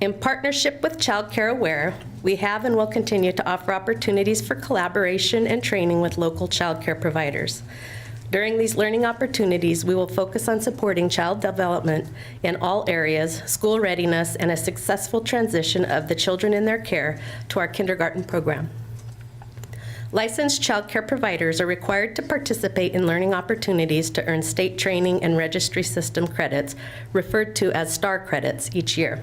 R: In partnership with Child Care Aware, we have and will continue to offer opportunities for collaboration and training with local child care providers. During these learning opportunities, we will focus on supporting child development in all areas, school readiness, and a successful transition of the children in their care to our kindergarten program. Licensed child care providers are required to participate in learning opportunities to earn state training and registry system credits, referred to as STAR credits, each year.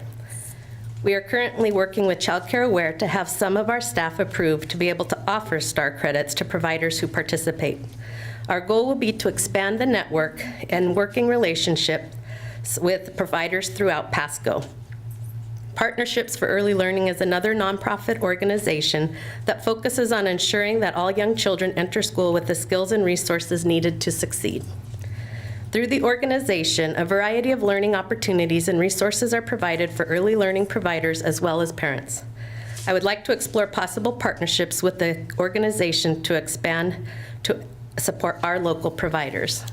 R: We are currently working with Child Care Aware to have some of our staff approved to be able to offer STAR credits to providers who participate. Our goal will be to expand the network and working relationships with providers throughout Pasco. Partnerships for Early Learning is another nonprofit organization that focuses on ensuring that all young children enter school with the skills and resources needed to succeed. Through the organization, a variety of learning opportunities and resources are provided for early learning providers as well as parents. I would like to explore possible partnerships with the organization to expand to support our local providers.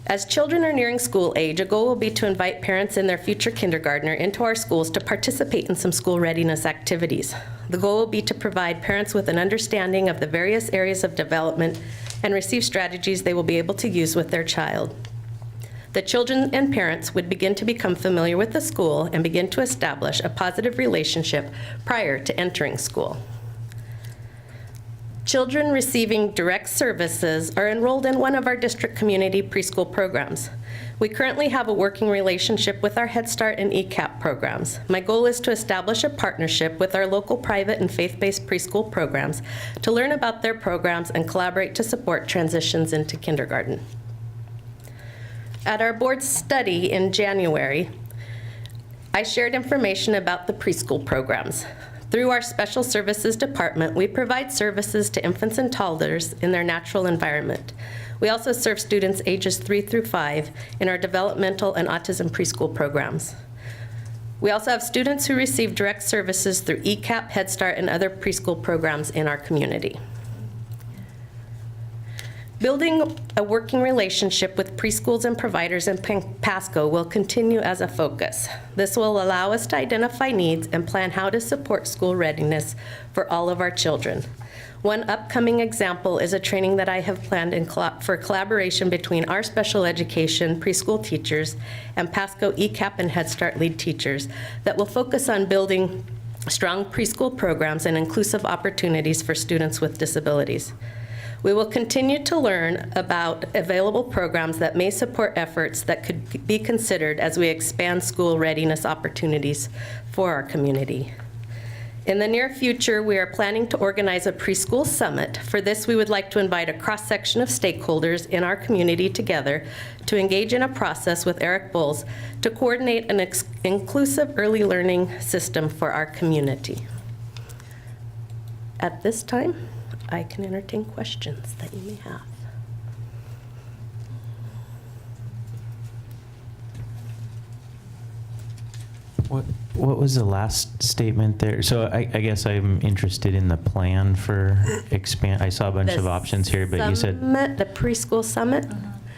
R: As children are nearing school age, a goal will be to invite parents and their future kindergartner into our schools to participate in some school readiness activities. The goal will be to provide parents with an understanding of the various areas of development and receive strategies they will be able to use with their child. The children and parents would begin to become familiar with the school and begin to establish a positive relationship prior to entering school. Children receiving direct services are enrolled in one of our district community preschool programs. We currently have a working relationship with our Head Start and ECAP programs. My goal is to establish a partnership with our local private and faith-based preschool programs to learn about their programs and collaborate to support transitions into kindergarten. At our board study in January, I shared information about the preschool programs. Through our Special Services Department, we provide services to infants and toddlers in their natural environment. We also serve students ages 3 through 5 in our developmental and autism preschool programs. We also have students who receive direct services through ECAP, Head Start, and other preschool programs in our community. Building a working relationship with preschools and providers in Pasco will continue as a focus. This will allow us to identify needs and plan how to support school readiness for all of our children. One upcoming example is a training that I have planned for collaboration between our special education preschool teachers and Pasco ECAP and Head Start lead teachers that will focus on building strong preschool programs and inclusive opportunities for students with disabilities. We will continue to learn about available programs that may support efforts that could be considered as we expand school readiness opportunities for our community. In the near future, we are planning to organize a preschool summit. For this, we would like to invite a cross-section of stakeholders in our community together to engage in a process with Eric Bowles to coordinate an inclusive early learning system for our community. At this time, I can entertain questions that you may have.
A: What was the last statement there? So I guess I'm interested in the plan for expand. I saw a bunch of options here, but you said
R: The preschool summit?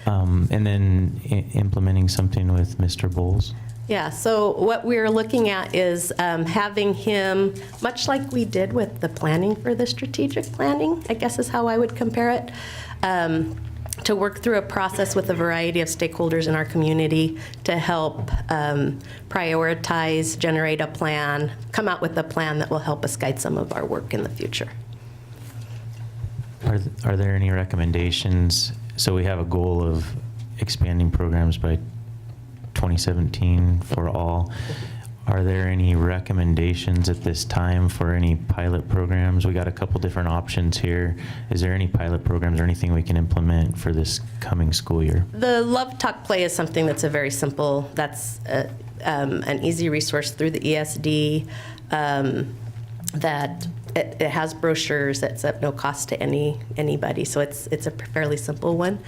A: and then implementing something with Mr. Bowles.
R: Yeah, so what we're looking at is having him, much like we did with the planning for the strategic planning, I guess is how I would compare it, to work through a process with a variety of stakeholders in our community to help prioritize, generate a plan, come out with a plan that will help us guide some of our work in the future.
A: Are there any recommendations? So we have a goal of expanding programs by 2017 for all. Are there any recommendations at this time for any pilot programs? We got a couple different options here. Is there any pilot programs or anything we can implement for this coming school year?
R: The Love Talk Play is something that's a very simple, that's an easy resource through the ESD that it has brochures that's at no cost to anybody, so it's a fairly simple one.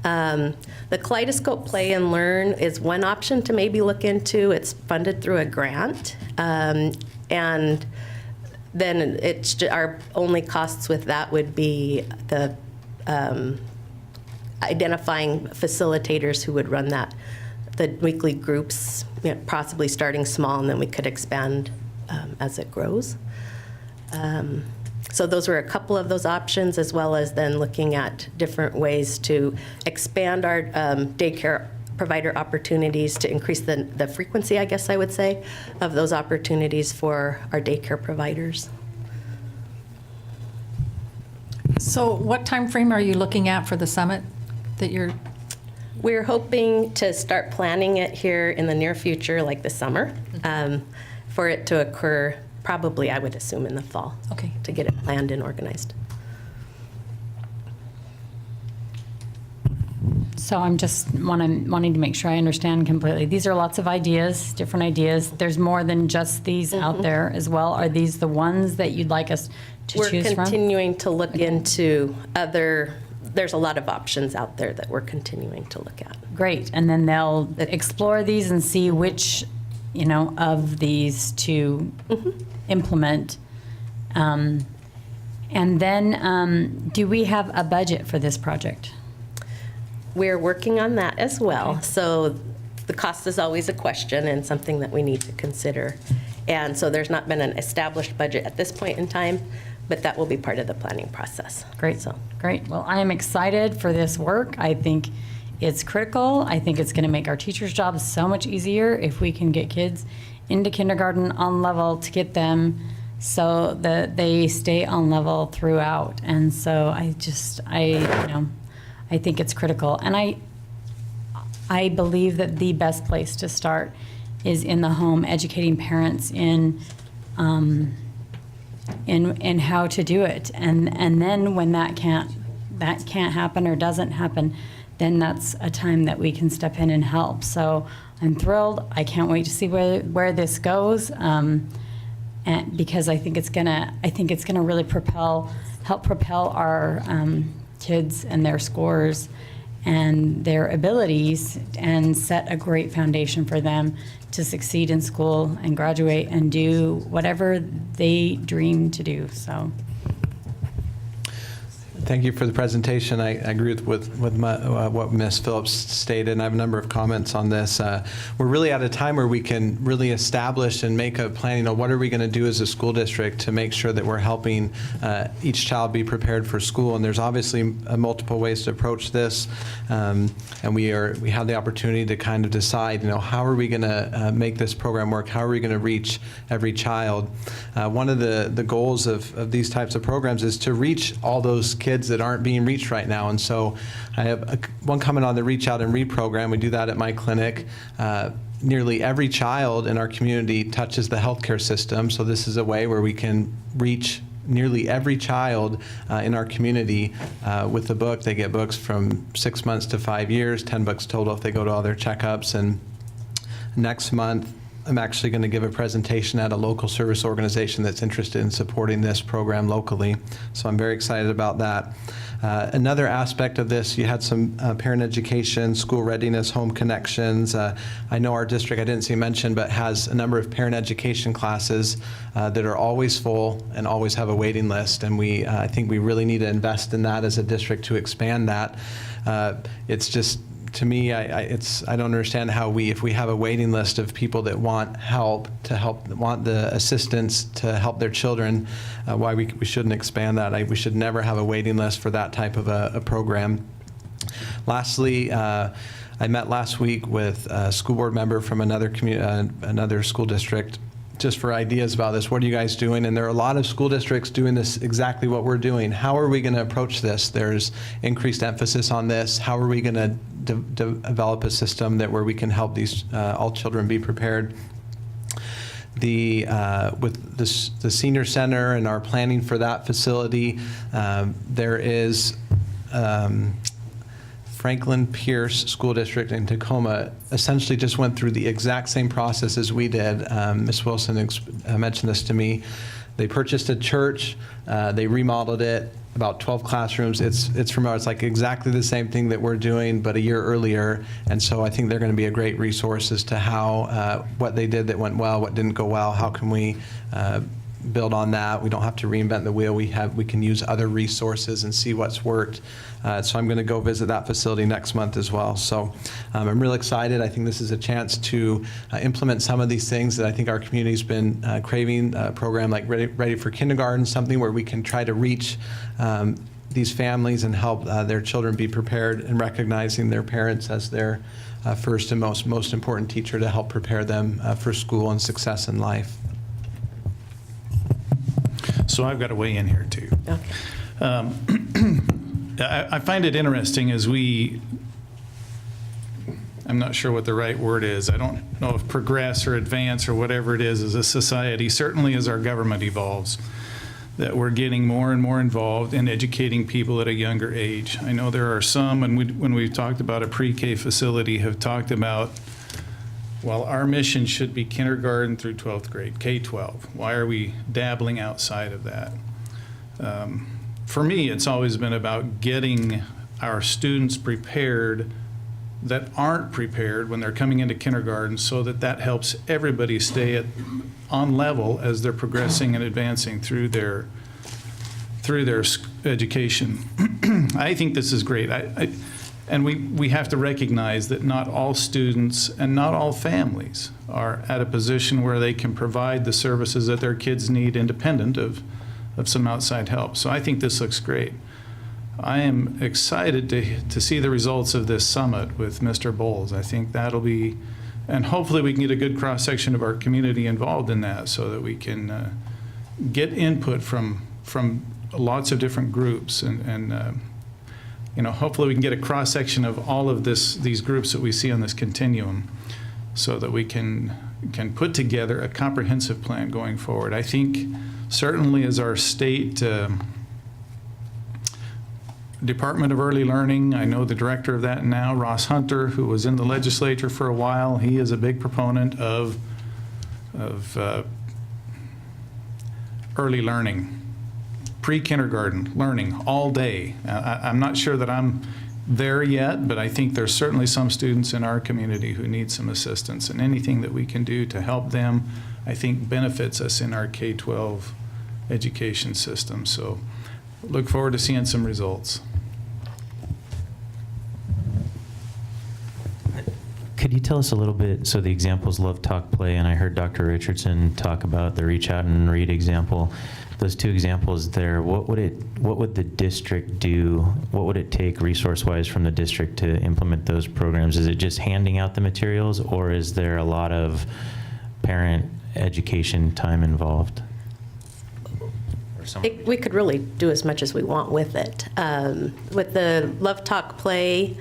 R: The Kaleidoscope Play and Learn is one option to maybe look into. It's funded through a grant, and then our only costs with that would be the identifying facilitators who would run that, the weekly groups, possibly starting small, and then we could expand as it grows. So those were a couple of those options, as well as then looking at different ways to expand our daycare provider opportunities to increase the frequency, I guess I would say, of those opportunities for our daycare providers.
E: So what time frame are you looking at for the summit that you're?
R: We're hoping to start planning it here in the near future, like the summer, for it to occur probably, I would assume, in the fall.
E: Okay.
R: To get it planned and organized.
E: So I'm just wanting to make sure I understand completely. These are lots of ideas, different ideas. There's more than just these out there as well. Are these the ones that you'd like us to
R: We're
E: choose from?
R: continuing to look into there's a lot of options out there that we're continuing to look at.
E: Great, and then they'll explore these and see which, of these to implement. And then, do we have a budget for this project?
R: We're working on that as well. So the cost is always a question and something that we need to consider. And so there's not been an established budget at this point in time, but that will be part of the planning process.
E: Great, great. Well, I am excited for this work. I think it's critical. I think it's going to make our teachers' jobs so much easier if we can get kids into kindergarten on level, to get them so that they stay on level throughout. And so I think it's critical. And I believe that the best place to start is in the home, educating parents in how to do it. And then when that can't happen or doesn't happen, then that's a time that we can step in and help. So I'm thrilled. I can't wait to see where this goes. And because I think it's gonna really help propel our kids and their scores and their abilities, and set a great foundation for them to succeed in school and graduate and do whatever they dream to do. So.
H: Thank you for the presentation. I agree with what Ms. Phillips stated, and I have a number of comments on this. We're really at a time where we can really establish and make a plan. What are we going to do as a school district to make sure that we're helping each child be prepared for school? And there's obviously multiple ways to approach this, and we have the opportunity to kind of decide, how are we going to make this program work? How are we going to reach every child? One of the goals of these types of programs is to reach all those kids that aren't being reached right now. And so I have one comment on the Reach Out and Read program. We do that at my clinic. Nearly every child in our community touches the healthcare system. So this is a way where we can reach nearly every child in our community with the book. They get books from 6 months to 5 years, 10 books total if they go to all their checkups. And next month, I'm actually going to give a presentation at a local service organization that's interested in supporting this program locally. So I'm very excited about that. Another aspect of this, you had some parent education, school readiness, home connections. I know our district, I didn't see mentioned, but has a number of parent education classes that are always full and always have a waiting list. And I think we really need to invest in that as a district to expand that. It's just, to me, I don't understand how if we have a waiting list of people that want want the assistance to help their children, why we shouldn't expand that. We should never have a waiting list for that type of a program. Lastly, I met last week with a school board member from another school district, just for ideas about this. What are you guys doing? And there are a lot of school districts doing this, exactly what we're doing. How are we going to approach this? There's increased emphasis on this. How are we going to develop a system where we can help these all children be prepared? With the senior center and our planning for that facility, there is Franklin Pierce School District in Tacoma essentially just went through the exact same process as we did. Ms. Wilson mentioned this to me. They purchased a church, they remodeled it, about 12 classrooms. It's like exactly the same thing that we're doing, but a year earlier. And so I think they're going to be a great resource as to how what they did that went well, what didn't go well, how can we build on that. We don't have to reinvent the wheel. We can use other resources and see what's worked. So I'm going to go visit that facility next month as well. So I'm real excited. I think this is a chance to implement some of these things that I think our community's been craving. A program like Ready for Kindergarten, something where we can try to reach these families and help their children be prepared, and recognizing their parents as their first and most important teacher to help prepare them for school and success in life.
G: So I've got to weigh in here too.
R: Okay.
G: I find it interesting as I'm not sure what the right word is. I don't know if progress or advance or whatever it is as a society, certainly as our government evolves. that we're getting more and more involved in educating people at a younger age. I know there are some, and when we've talked about a pre-K facility, have talked about, well, our mission should be kindergarten through 12th grade, K-12. Why are we dabbling outside of that? For me, it's always been about getting our students prepared that aren't prepared when they're coming into kindergarten, so that helps everybody stay on level as they're progressing and advancing through their education. I think this is great. And we have to recognize that not all students and not all families are at a position where they can provide the services that their kids need independent of some outside help. So I think this looks great. I am excited to see the results of this summit with Mr. Bowles. I think that'll be, and hopefully we can get a good cross-section of our community involved in that so that we can get input from lots of different groups and you know, hopefully we can get a cross-section of all of these groups that we see on this continuum so that we can put together a comprehensive plan going forward. I think certainly as our state Department of Early Learning, I know the director of that now, Ross Hunter, who was in the legislature for a while, he is a big proponent of early learning, pre-kindergarten learning all day. I'm not sure that I'm there yet, but I think there's certainly some students in our community who need some assistance, and anything that we can do to help them, I think benefits us in our K-12 education system. So look forward to seeing some results.
A: Could you tell us a little bit, so the examples Love, Talk, Play, and I heard Dr. Richardson talk about the Reach Out and Read example. Those two examples there, what would the district do? What would it take resource-wise from the district to implement those programs? Is it just handing out the materials, or is there a lot of parent education time involved?
R: We could really do as much as we want with it. With the Love, Talk, Play,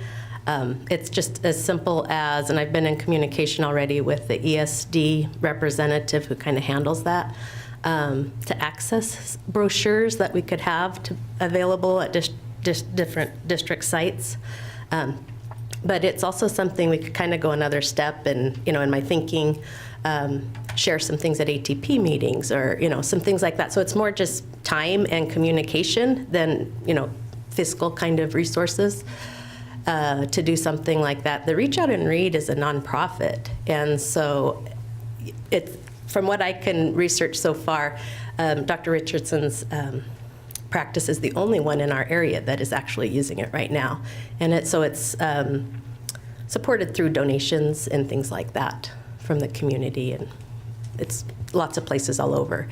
R: it's just as simple as, and I've been in communication already with the ESD representative who kind of handles that, to access brochures that we could have available at different district sites. But it's also something we could kind of go another step and, you know, in my thinking, share some things at ATP meetings or, you know, some things like that. So it's more just time and communication than, you know, fiscal kind of resources to do something like that. The Reach Out and Read is a nonprofit. And so it's, from what I can research so far, Dr. Richardson's practice is the only one in our area that is actually using it right now. And it's supported through donations and things like that from the community, and it's lots of places all over.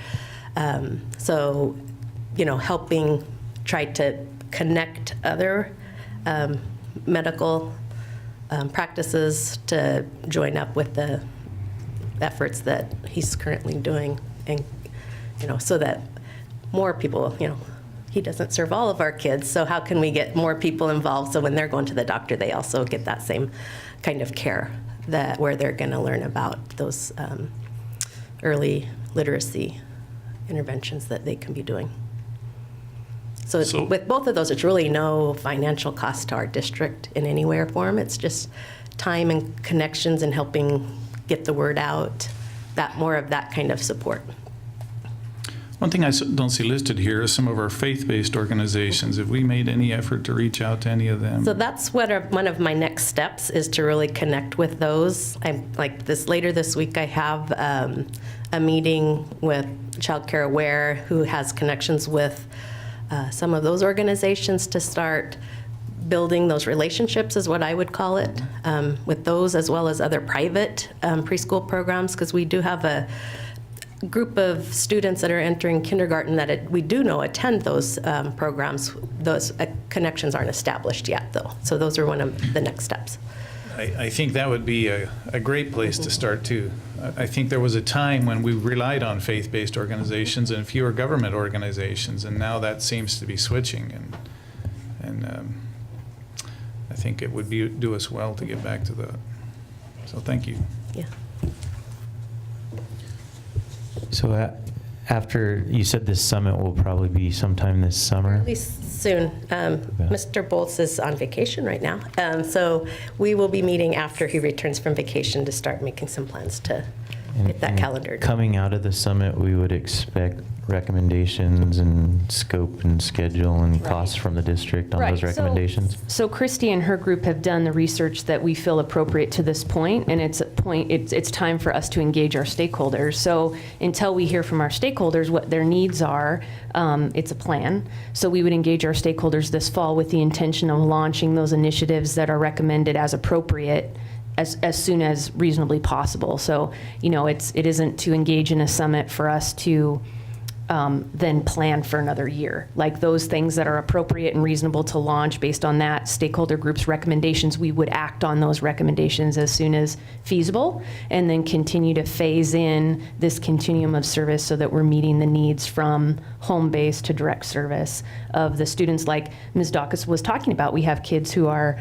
R: So, you know, helping try to connect other medical practices to join up with the efforts that he's currently doing, and, you know, so that more people, you know, he doesn't serve all of our kids, so how can we get more people involved so when they're going to the doctor, they also get that same kind of care that where they're going to learn about those early literacy interventions that they can be doing. So, with both of those, it's really no financial cost to our district in any way or form. It's just time and connections and helping get the word out, that more of that kind of support.
G: One thing I don't see listed here is some of our faith-based organizations. Have we made any effort to reach out to any of them?
R: So that's what one of my next steps is, to really connect with those. I'm like later this week I have a meeting with Child Care Aware, who has connections with some of those organizations, to start building those relationships, is what I would call it, with those as well as other private preschool programs, because we do have a group of students that are entering kindergarten that we do know attend those programs. Those connections aren't established yet, though. So those are one of the next steps.
G: I think that would be a great place to start, too. I think there was a time when we relied on faith-based organizations and fewer government organizations, and now that seems to be switching. And I think it would do us well to get back to that. So thank you.
R: Yeah.
A: So After, you said this summit will probably be sometime this summer?
R: At least soon. Mr. Bolts is on vacation right now, so we will be meeting after he returns from vacation to start making some plans to get that calendar done.
A: Coming out of the summit, we would expect recommendations and scope and schedule and costs from the district on those recommendations?
L: So Christy and her group have done the research that we feel appropriate to this point, and it's time for us to engage our stakeholders. So until we hear from our stakeholders what their needs are, it's a plan. So we would engage our stakeholders this fall with the intention of launching those initiatives that are recommended as appropriate as soon as reasonably possible. So, you know, it isn't to engage in a summit for us to then plan for another year. Like those things that are appropriate and reasonable to launch based on that stakeholder group's recommendations, we would act on those recommendations as soon as feasible, and then continue to phase in this continuum of service so that we're meeting the needs from home-based to direct service of the students. Like Ms. Dawkins was talking about, we have kids who are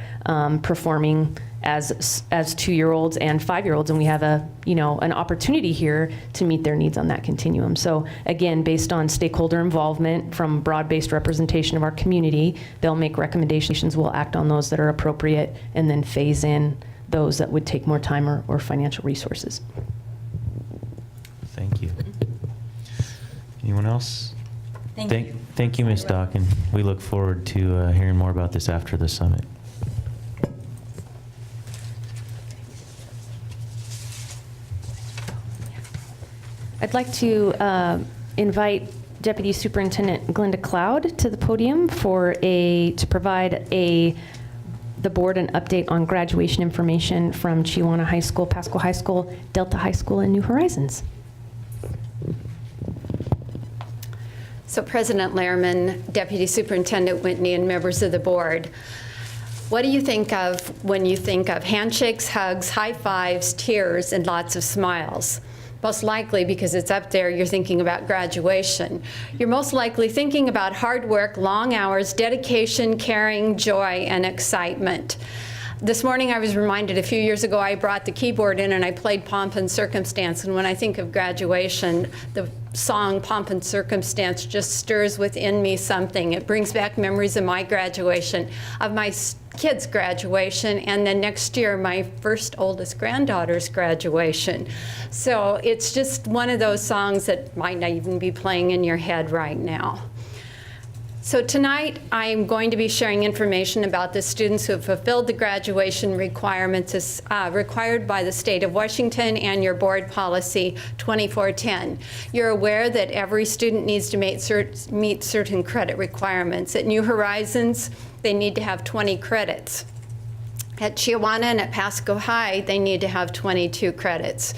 L: performing as 2-year-olds and 5-year-olds, and we have an opportunity here to meet their needs on that continuum. So again, based on stakeholder involvement from broad-based representation of our community, they'll make recommendations, we'll act on those that are appropriate, and then phase in those that would take more time or financial resources.
A: Thank you. Anyone else?
P: Thank
A: you, Ms. Dawkins. We look forward to hearing more about this after the summit.
L: I'd like to invite Deputy Superintendent Glenda Cloud to the podium to provide the board an update on graduation information from Chiawana High School, Pasco High School, Delta High School, and New Horizons.
S: So President Lehrman, Deputy Superintendent Whitney, and members of the board, what do you think of when you think of handshakes, hugs, high fives, tears, and lots of smiles? Most likely, because it's up there, you're thinking about graduation. You're most likely thinking about hard work, long hours, dedication, caring, joy, and excitement. This morning I was reminded a few years ago I brought the keyboard in and I played Pomp and Circumstance, and when I think of graduation, the song Pomp and Circumstance just stirs within me something. It brings back memories of my graduation, of my kids' graduation, and then next year my first oldest granddaughter's graduation. So it's just one of those songs that might not even be playing in your head right now. So tonight, I'm going to be sharing information about the students who have fulfilled the graduation requirements as required by the state of Washington and your board policy 2410. You're aware that every student needs to meet certain credit requirements. At New Horizons, they need to have 20 credits. At Chiawana and at Pasco High, they need to have 22 credits.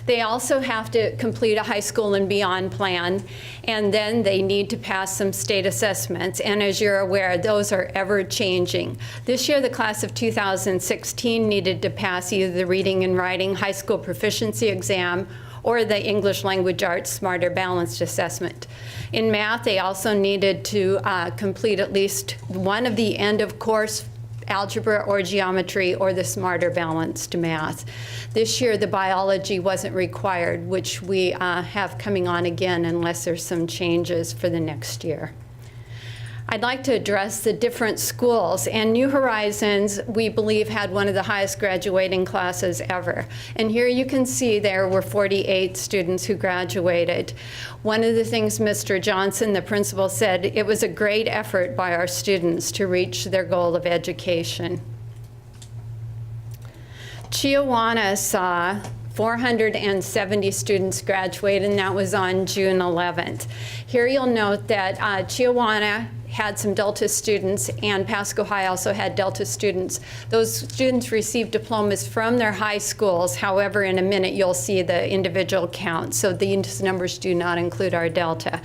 S: They also have to complete a high school and beyond plan, and then they need to pass some state assessments. And as you're aware, those are ever changing. This year, the class of 2016 needed to pass either the reading and writing high school proficiency exam or the English Language Arts Smarter Balanced assessment. In math, they also needed to complete at least one of the end of course algebra or geometry or the Smarter Balanced math. This year, the biology wasn't required, which we have coming on again unless there's some changes for the next year. I'd like to address the different schools, and New Horizons, we believe, had one of the highest graduating classes ever. And here you can see there were 48 students who graduated. One of the things Mr. Johnson, the principal, said, it was a great effort by our students to reach their goal of education. Chiawana saw 470 students graduate, and that was on June 11th. Here you'll note that Chiawana had some Delta students, and Pasco High also had Delta students. Those students received diplomas from their high schools. However, in a minute you'll see the individual count, so these numbers do not include our Delta.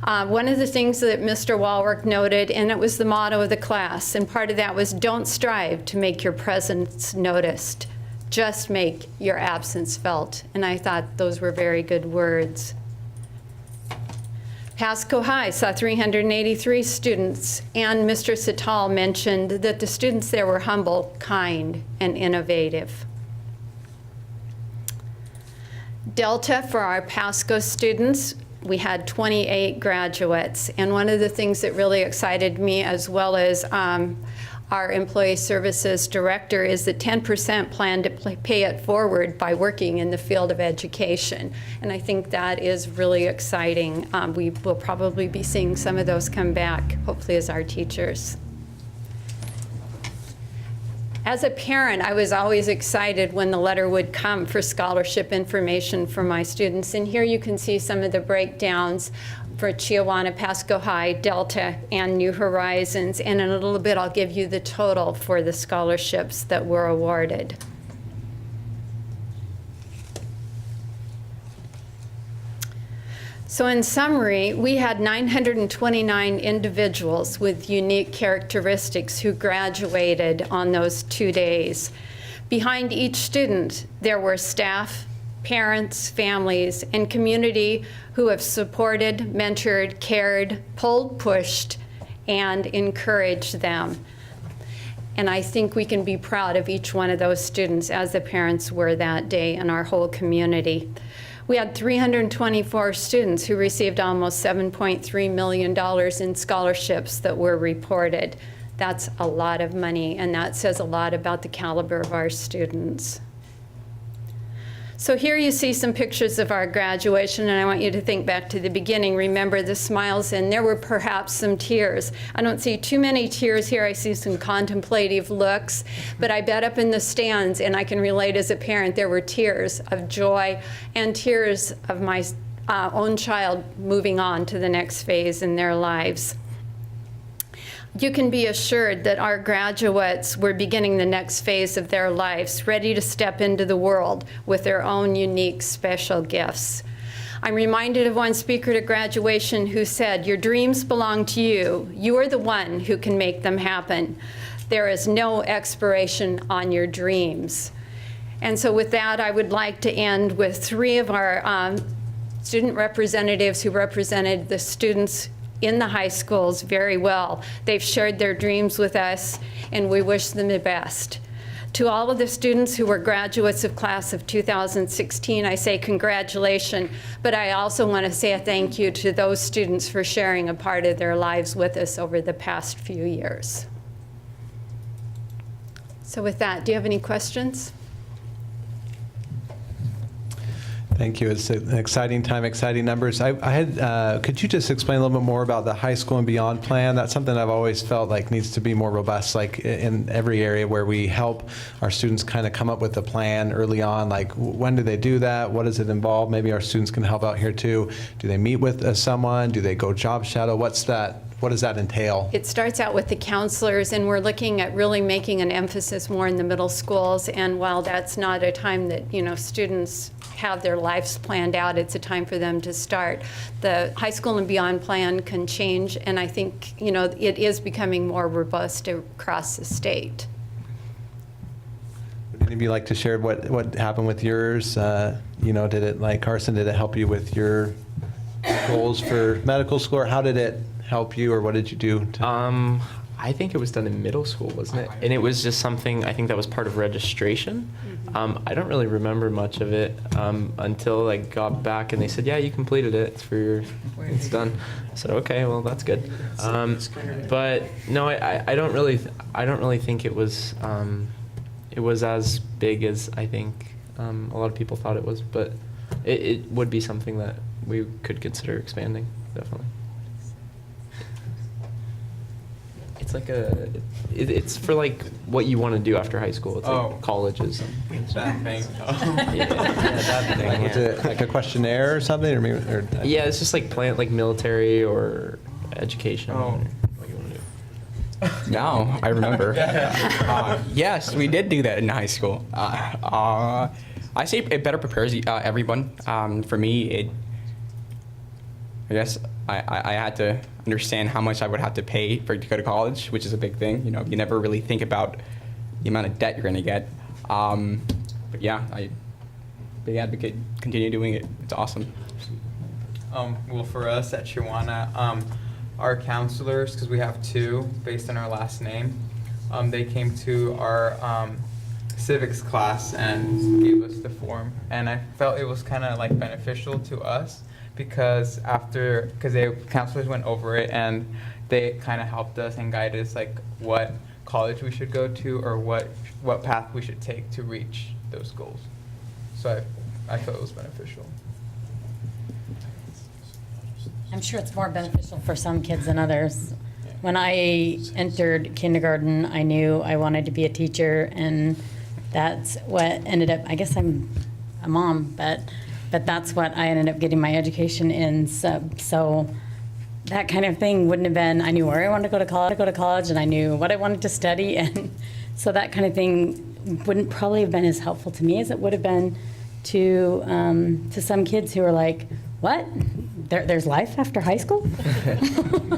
S: One of the things that Mr. Walwork noted, and it was the motto of the class, and part of that was, don't strive to make your presence noticed, just make your absence felt. And I thought those were very good words. Pasco High saw 383 students, and Mr. Sital mentioned that the students there were humble, kind, and innovative. Delta, for our Pasco students, we had 28 graduates. And one of the things that really excited me, as well as our employee services director, is that 10% plan to pay it forward by working in the field of education. And I think that is really exciting. We will probably be seeing some of those come back, hopefully as our teachers. As a parent, I was always excited when the letter would come for scholarship information for my students. And here you can see some of the breakdowns for Chiawana, Pasco High, Delta, and New Horizons. And in a little bit, I'll give you the total for the scholarships that were awarded. So in summary, we had 929 individuals with unique characteristics who graduated on those 2 days. Behind each student, there were staff, parents, families, and community who have supported, mentored, cared, pulled, pushed, and encouraged them. And I think we can be proud of each one of those students, as the parents were that day, and our whole community. We had 324 students who received almost $7.3 million in scholarships that were reported. That's a lot of money, and that says a lot about the caliber of our students. So here you see some pictures of our graduation, and I want you to think back to the beginning. Remember the smiles, and there were perhaps some tears. I don't see too many tears here. I see some contemplative looks, but I bet up in the stands, and I can relate as a parent, there were tears of joy and tears of my own child moving on to the next phase in their lives. You can be assured that our graduates were beginning the next phase of their lives, ready to step into the world with their own unique special gifts. I'm reminded of one speaker at graduation who said, "Your dreams belong to you. You are the one who can make them happen. There is no expiration on your dreams." And so with that, I would like to end with 3 of our student representatives who represented the students in the high schools very well. They've shared their dreams with us, and we wish them the best. To all of the students who were graduates of class of 2016, I say congratulations, but I also want to say a thank you to those students for sharing a part of their lives with us over the past few years. So with that, do you have any questions?
H: Thank you. It's an exciting time, exciting numbers. Could you just explain a little bit more about the High School and Beyond plan? That's something I've always felt like needs to be more robust, like in every area where we help our students kind of come up with a plan early on. Like, when do they do that? What does it involve? Maybe our students can help out here too. Do they meet with someone? Do they go job shadow? What does that entail?
S: It starts out with the counselors, and we're looking at really making an emphasis more in the middle schools. And while that's not a time that, students have their lives planned out, it's a time for them to start. The High School and Beyond plan can change, and I think, it is becoming more robust across the state.
H: Would any of you like to share what happened with yours? Did it, like Carson, did it help you with your goals for medical school, or how did it help you, or what did you do?
Q: I think it was done in middle school, wasn't it? And it was just something, I think that was part of registration. I don't really remember much of it until I got back and they said, yeah, you completed it. It's done. I said, okay, well, that's good. But no, I don't really think it was as big as I think a lot of people thought it was, but it would be something that we could consider expanding, definitely. It's like it's for like what you want to do after high school. It's like colleges.
K: That thing.
Q: That thing.
H: Was it like a questionnaire or something, or maybe?
Q: Yeah, it's just like military or education.
K: Oh.
J: Now I remember. Yes, we did do that in high school. I say it better prepares everyone. For me, I guess I had to understand how much I would have to pay to go to college, which is a big thing. You never really think about the amount of debt you're going to get. But yeah, big advocate. Continue doing it. It's awesome.
K: Well, for us at Chiawana, our counselors, because we have 2 based on our last name, they came to our civics class and gave us the form, and I felt it was kind of like beneficial to us because the counselors went over it and they kind of helped us and guided us like what college we should go to or what path we should take to reach those goals. So I felt it was beneficial.
I: I'm sure it's more beneficial for some kids than others. When I entered kindergarten, I knew I wanted to be a teacher, and that's what ended up, I guess I'm a mom, but that's what I ended up getting my education in. So that kind of thing wouldn't have been, I knew where I wanted to go to college, and I knew what I wanted to study, and so that kind of thing wouldn't probably have been as helpful to me as it would have been to some kids who are like, what? There's life after high school?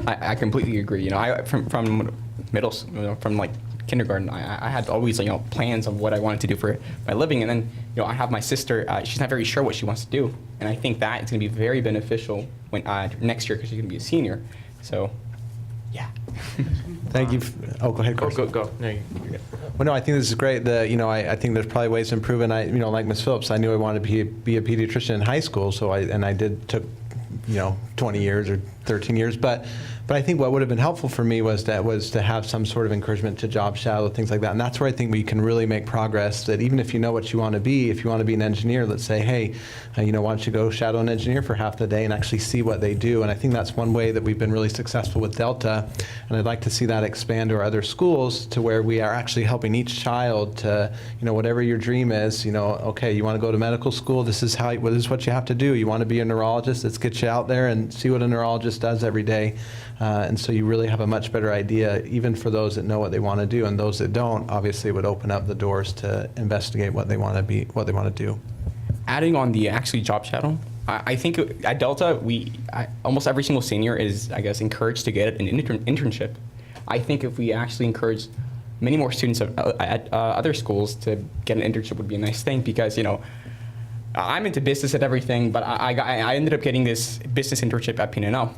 J: I completely agree. You know, from middle, from like kindergarten, I had always plans of what I wanted to do for my living, and then I have my sister. She's not very sure what she wants to do, and I think that it's going to be very beneficial when next year because she's going to be a senior. So, yeah.
H: Thank you. Oh, go ahead, Chris.
Q: Go. No, you're good.
H: Well, no, I think this is great. I think there's probably ways to improve. And like Ms. Phillips, I knew I wanted to be a pediatrician in high school. So I took 20 years or 13 years. But I think what would have been helpful for me was to have some sort of encouragement to job shadow, things like that. And that's where I think we can really make progress. That even if you know what you want to be, if you want to be an engineer, let's say, hey, why don't you go shadow an engineer for half the day and actually see what they do? And I think that's one way that we've been really successful with Delta. And I'd like to see that expand to our other schools to where we are actually helping each child to, whatever your dream is, okay, you want to go to medical school, this is what you have to do. You want to be a neurologist, let's get you out there and see what a neurologist does every day. And so you really have a much better idea, even for those that know what they want to do, and those that don't, obviously would open up the doors to investigate what they want to do.
J: Adding on the actually job shadow, I think at Delta, almost every single senior is, I guess, encouraged to get an internship. I think if we actually encourage many more students at other schools to get an internship would be a nice thing because, I'm into business and everything, but I ended up getting this business internship at P&L.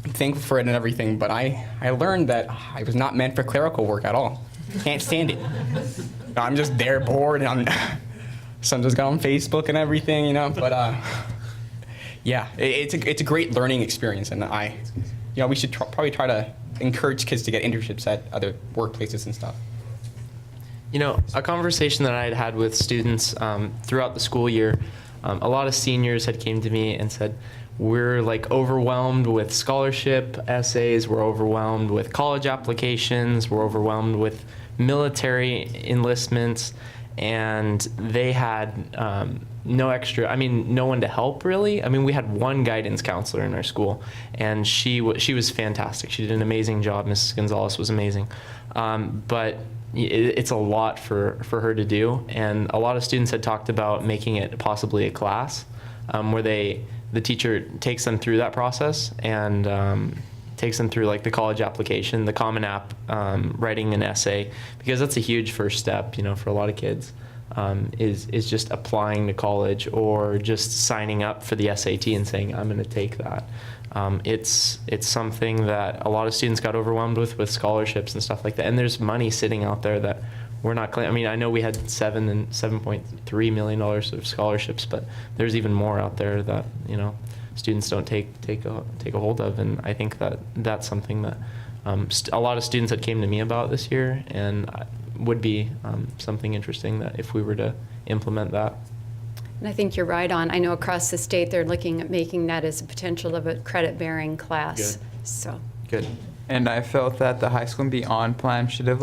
J: I'm thankful for it and everything, but I learned that I was not meant for clerical work at all. Can't stand it. I'm just there bored, and some just got on Facebook and everything, but yeah, it's a great learning experience, and we should probably try to encourage kids to get internships at other workplaces and stuff.
Q: A conversation that I had with students throughout the school year, a lot of seniors had came to me and said, we're overwhelmed with scholarship essays, we're overwhelmed with college applications, we're overwhelmed with military enlistments, and they had no one to help really. We had one guidance counselor in our school, and she was fantastic. She did an amazing job. Mrs. Gonzalez was amazing. But it's a lot for her to do, and a lot of students had talked about making it possibly a class where the teacher takes them through that process and takes them through the college application, the Common App, writing an essay, because that's a huge first step, for a lot of kids, is just applying to college or just signing up for the SAT and saying, I'm going to take that. It's something that a lot of students got overwhelmed with scholarships and stuff like that. And there's money sitting out there that we're not claiming. I know we had $7.3 million of scholarships, but there's even more out there that students don't take a hold of. And I think that's something that a lot of students had came to me about this year, and would be something interesting that if we were to implement that.
S: And I think you're right on. I know across the state they're looking at making that as a potential of a credit-bearing class.
Q: Good.
S: So
Q: Good.
K: And I felt that the high school and beyond plan should have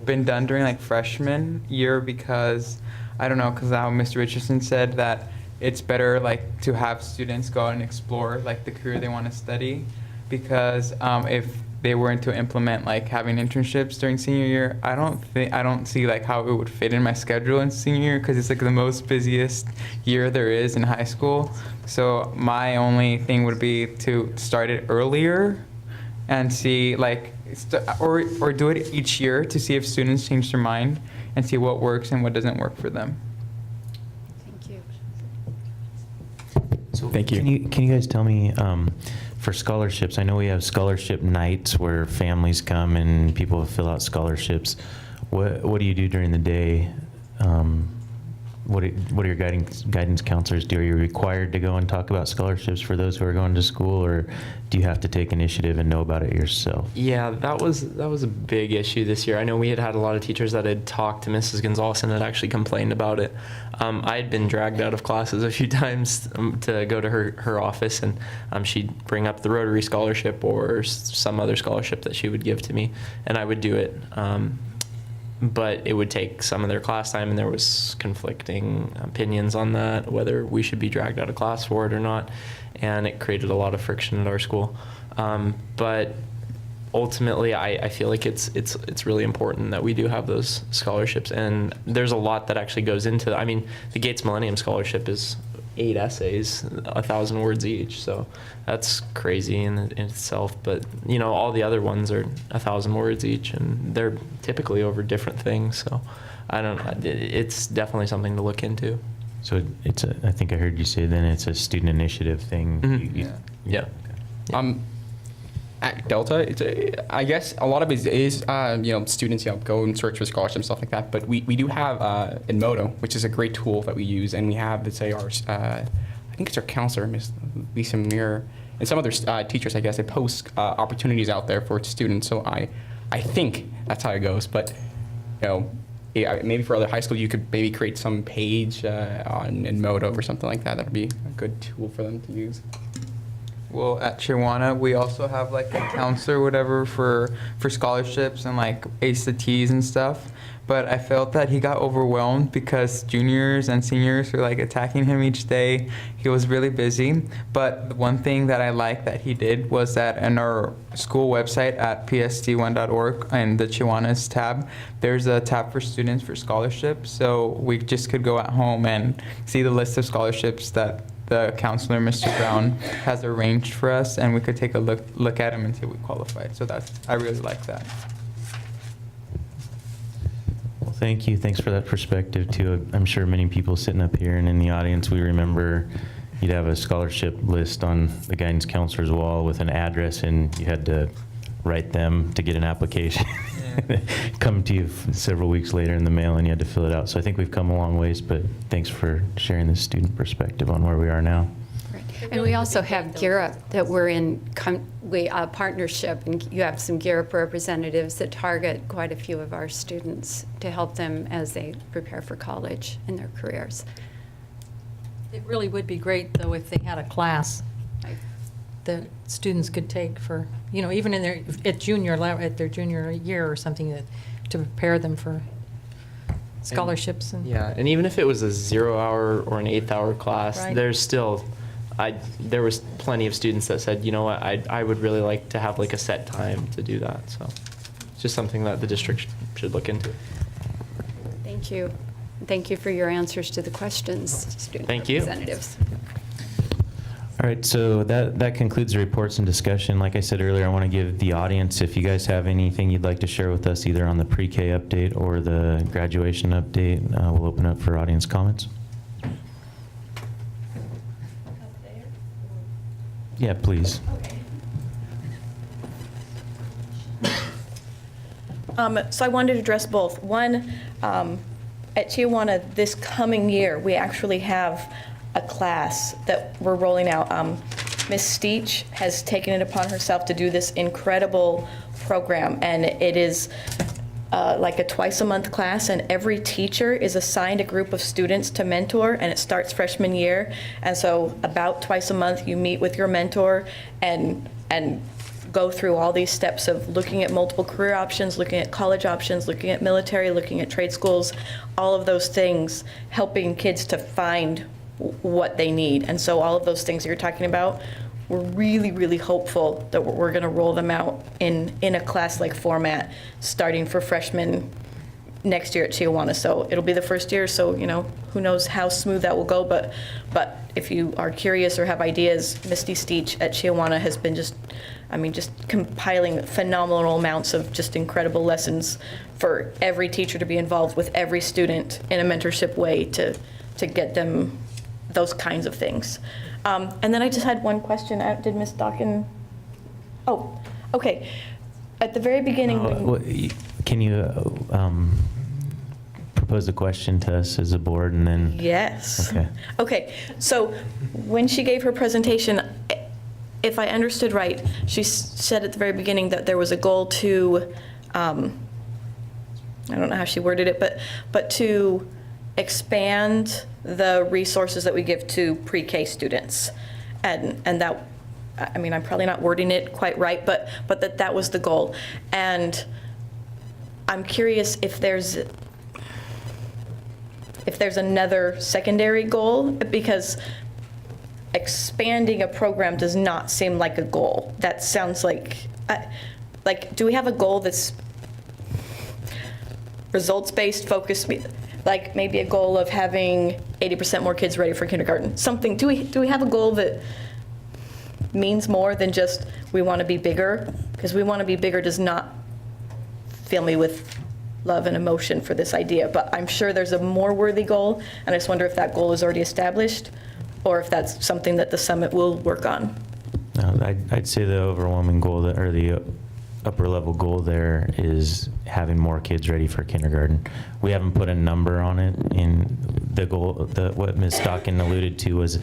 K: been done during freshman year because, I don't know, because how Mr. Richardson said that it's better to have students go out and explore the career they want to study, because if they weren't to implement having internships during senior year, I don't see how it would fit in my schedule in senior year, because it's the most busiest year there is in high school. So my only thing would be to start it earlier and see or do it each year to see if students change their mind and see what works and what doesn't work for them.
S: Thank you.
A: So
J: Thank you.
A: Can you guys tell me, for scholarships, I know we have scholarship nights where families come and people fill out scholarships. What do you do during the day what do your guidance counselors do? Are you required to go and talk about scholarships for those who are going to school, or do you have to take initiative and know about it yourself?
Q: Yeah, that was a big issue this year. I know we had a lot of teachers that had talked to Mrs. Gonzalez and had actually complained about it. I had been dragged out of classes a few times to go to her office, and she'd bring up the Rotary Scholarship or some other scholarship that she would give to me, and I would do it. But it would take some of their class time, and there was conflicting opinions on that, whether we should be dragged out of class for it or not, and it created a lot of friction at our school. But ultimately, I feel like it's really important that we do have those scholarships, and there's a lot that actually goes into. I mean, the Gates Millennium Scholarship is 8 essays, 1,000 words each, so that's crazy in itself. But you know, all the other ones are 1,000 words each, and they're typically over different things. So it's definitely something to look into.
A: So I think I heard you say then it's a student initiative thing.
Q: Mm-hmm.
J: Yeah. At Delta, I guess a lot of it is students go and search for scholarships and stuff like that. But we do have Edmodo, which is a great tool that we use, and we have our I think it's our counselor, Miss Lisa Muir, and some other teachers. I guess they post opportunities out there for students. So I think that's how it goes. But maybe for other high school, you could maybe create some page on Edmodo or something like that. That would be a good tool for them to use.
K: Well, at Chihuahua, we also have like a counselor, whatever, for scholarships and like ACTs and stuff. But I felt that he got overwhelmed because juniors and seniors were like attacking him each day. He was really busy. But the one thing that I liked that he did was that in our school website at pst1.org in the Chihuahuas tab, there's a tab for students for scholarships. So we just could go at home and see the list of scholarships that the counselor, Mr. Brown, has arranged for us, and we could take a look at them until we qualified. So I really like that.
A: Well, thank you. Thanks for that perspective too. I'm sure many people sitting up here and in the audience, we remember you'd have a scholarship list on the guidance counselor's wall with an address, and you had to write them to get an application. Come to you several weeks later in the mail, and you had to fill it out. So I think we've come a long ways, but thanks for sharing this student perspective on where we are now.
S: And we also have GEAR Up that we're in partnership, and you have some GEAR Up representatives that target quite a few of our students to help them as they prepare for college and their careers.
E: It really would be great, though, if they had a class that students could take for, even in their junior year or something, to prepare them for scholarships.
Q: And even if it was a 0-hour or an 8th-hour class,
E: Right.
Q: there's still, there was plenty of students that said, you know what, I would really like to have like a set time to do that. So it's just something that the district should look into.
S: Thank you. Thank you for your answers to the questions, student
Q: Thank you.
S: representatives.
A: All right, so that concludes the reports and discussion. Like I said earlier, I want to give the audience, if you guys have anything you'd like to share with us, either on the pre-K update or the graduation update, we'll open up for audience comments. Yeah, please.
N: So I wanted to address both. One, at Tijuana this coming year, we actually have a class that we're rolling out. Ms. Steech has taken it upon herself to do this incredible program, and it is like a twice-a-month class, and every teacher is assigned a group of students to mentor, and it starts freshman year. And so about twice a month, you meet with your mentor and go through all these steps of looking at multiple career options, looking at college options, looking at military, looking at trade schools, all of those things, helping kids to find what they need. And so all of those things that you're talking about, we're really, really hopeful that we're going to roll them out in a class-like format starting for freshmen next year at Tijuana. So it'll be the first year, so who knows how smooth that will go, but if you are curious or have ideas, Misty Steech at Tijuana has been just compiling phenomenal amounts of just incredible lessons for every teacher to be involved with every student in a mentorship way to get them those kinds of things. And then I just had one question. Did Ms. Dawkin? Oh, okay. At the very beginning,
A: Can you pose the question to us as a board and then?
N: Yes.
A: Okay.
N: Okay, so when she gave her presentation, if I understood right, she said at the very beginning that there was a goal to, I don't know how she worded it, but to expand the resources that we give to pre-K students. And that, I mean, I'm probably not wording it quite right, but that was the goal. And I'm curious if there's another secondary goal, because expanding a program does not seem like a goal. That sounds like, do we have a goal that's results-based, focused, like maybe a goal of having 80% more kids ready for kindergarten? Something, do we have a goal that means more than just we want to be bigger? Because we want to be bigger does not fill me with love and emotion for this idea, but I'm sure there's a more worthy goal, and I just wonder if that goal is already established or if that's something that the summit will work on.
A: No, I'd say the overwhelming goal or the upper level goal there is having more kids ready for kindergarten. We haven't put a number on it. In the goal, what Ms. Stockin alluded to was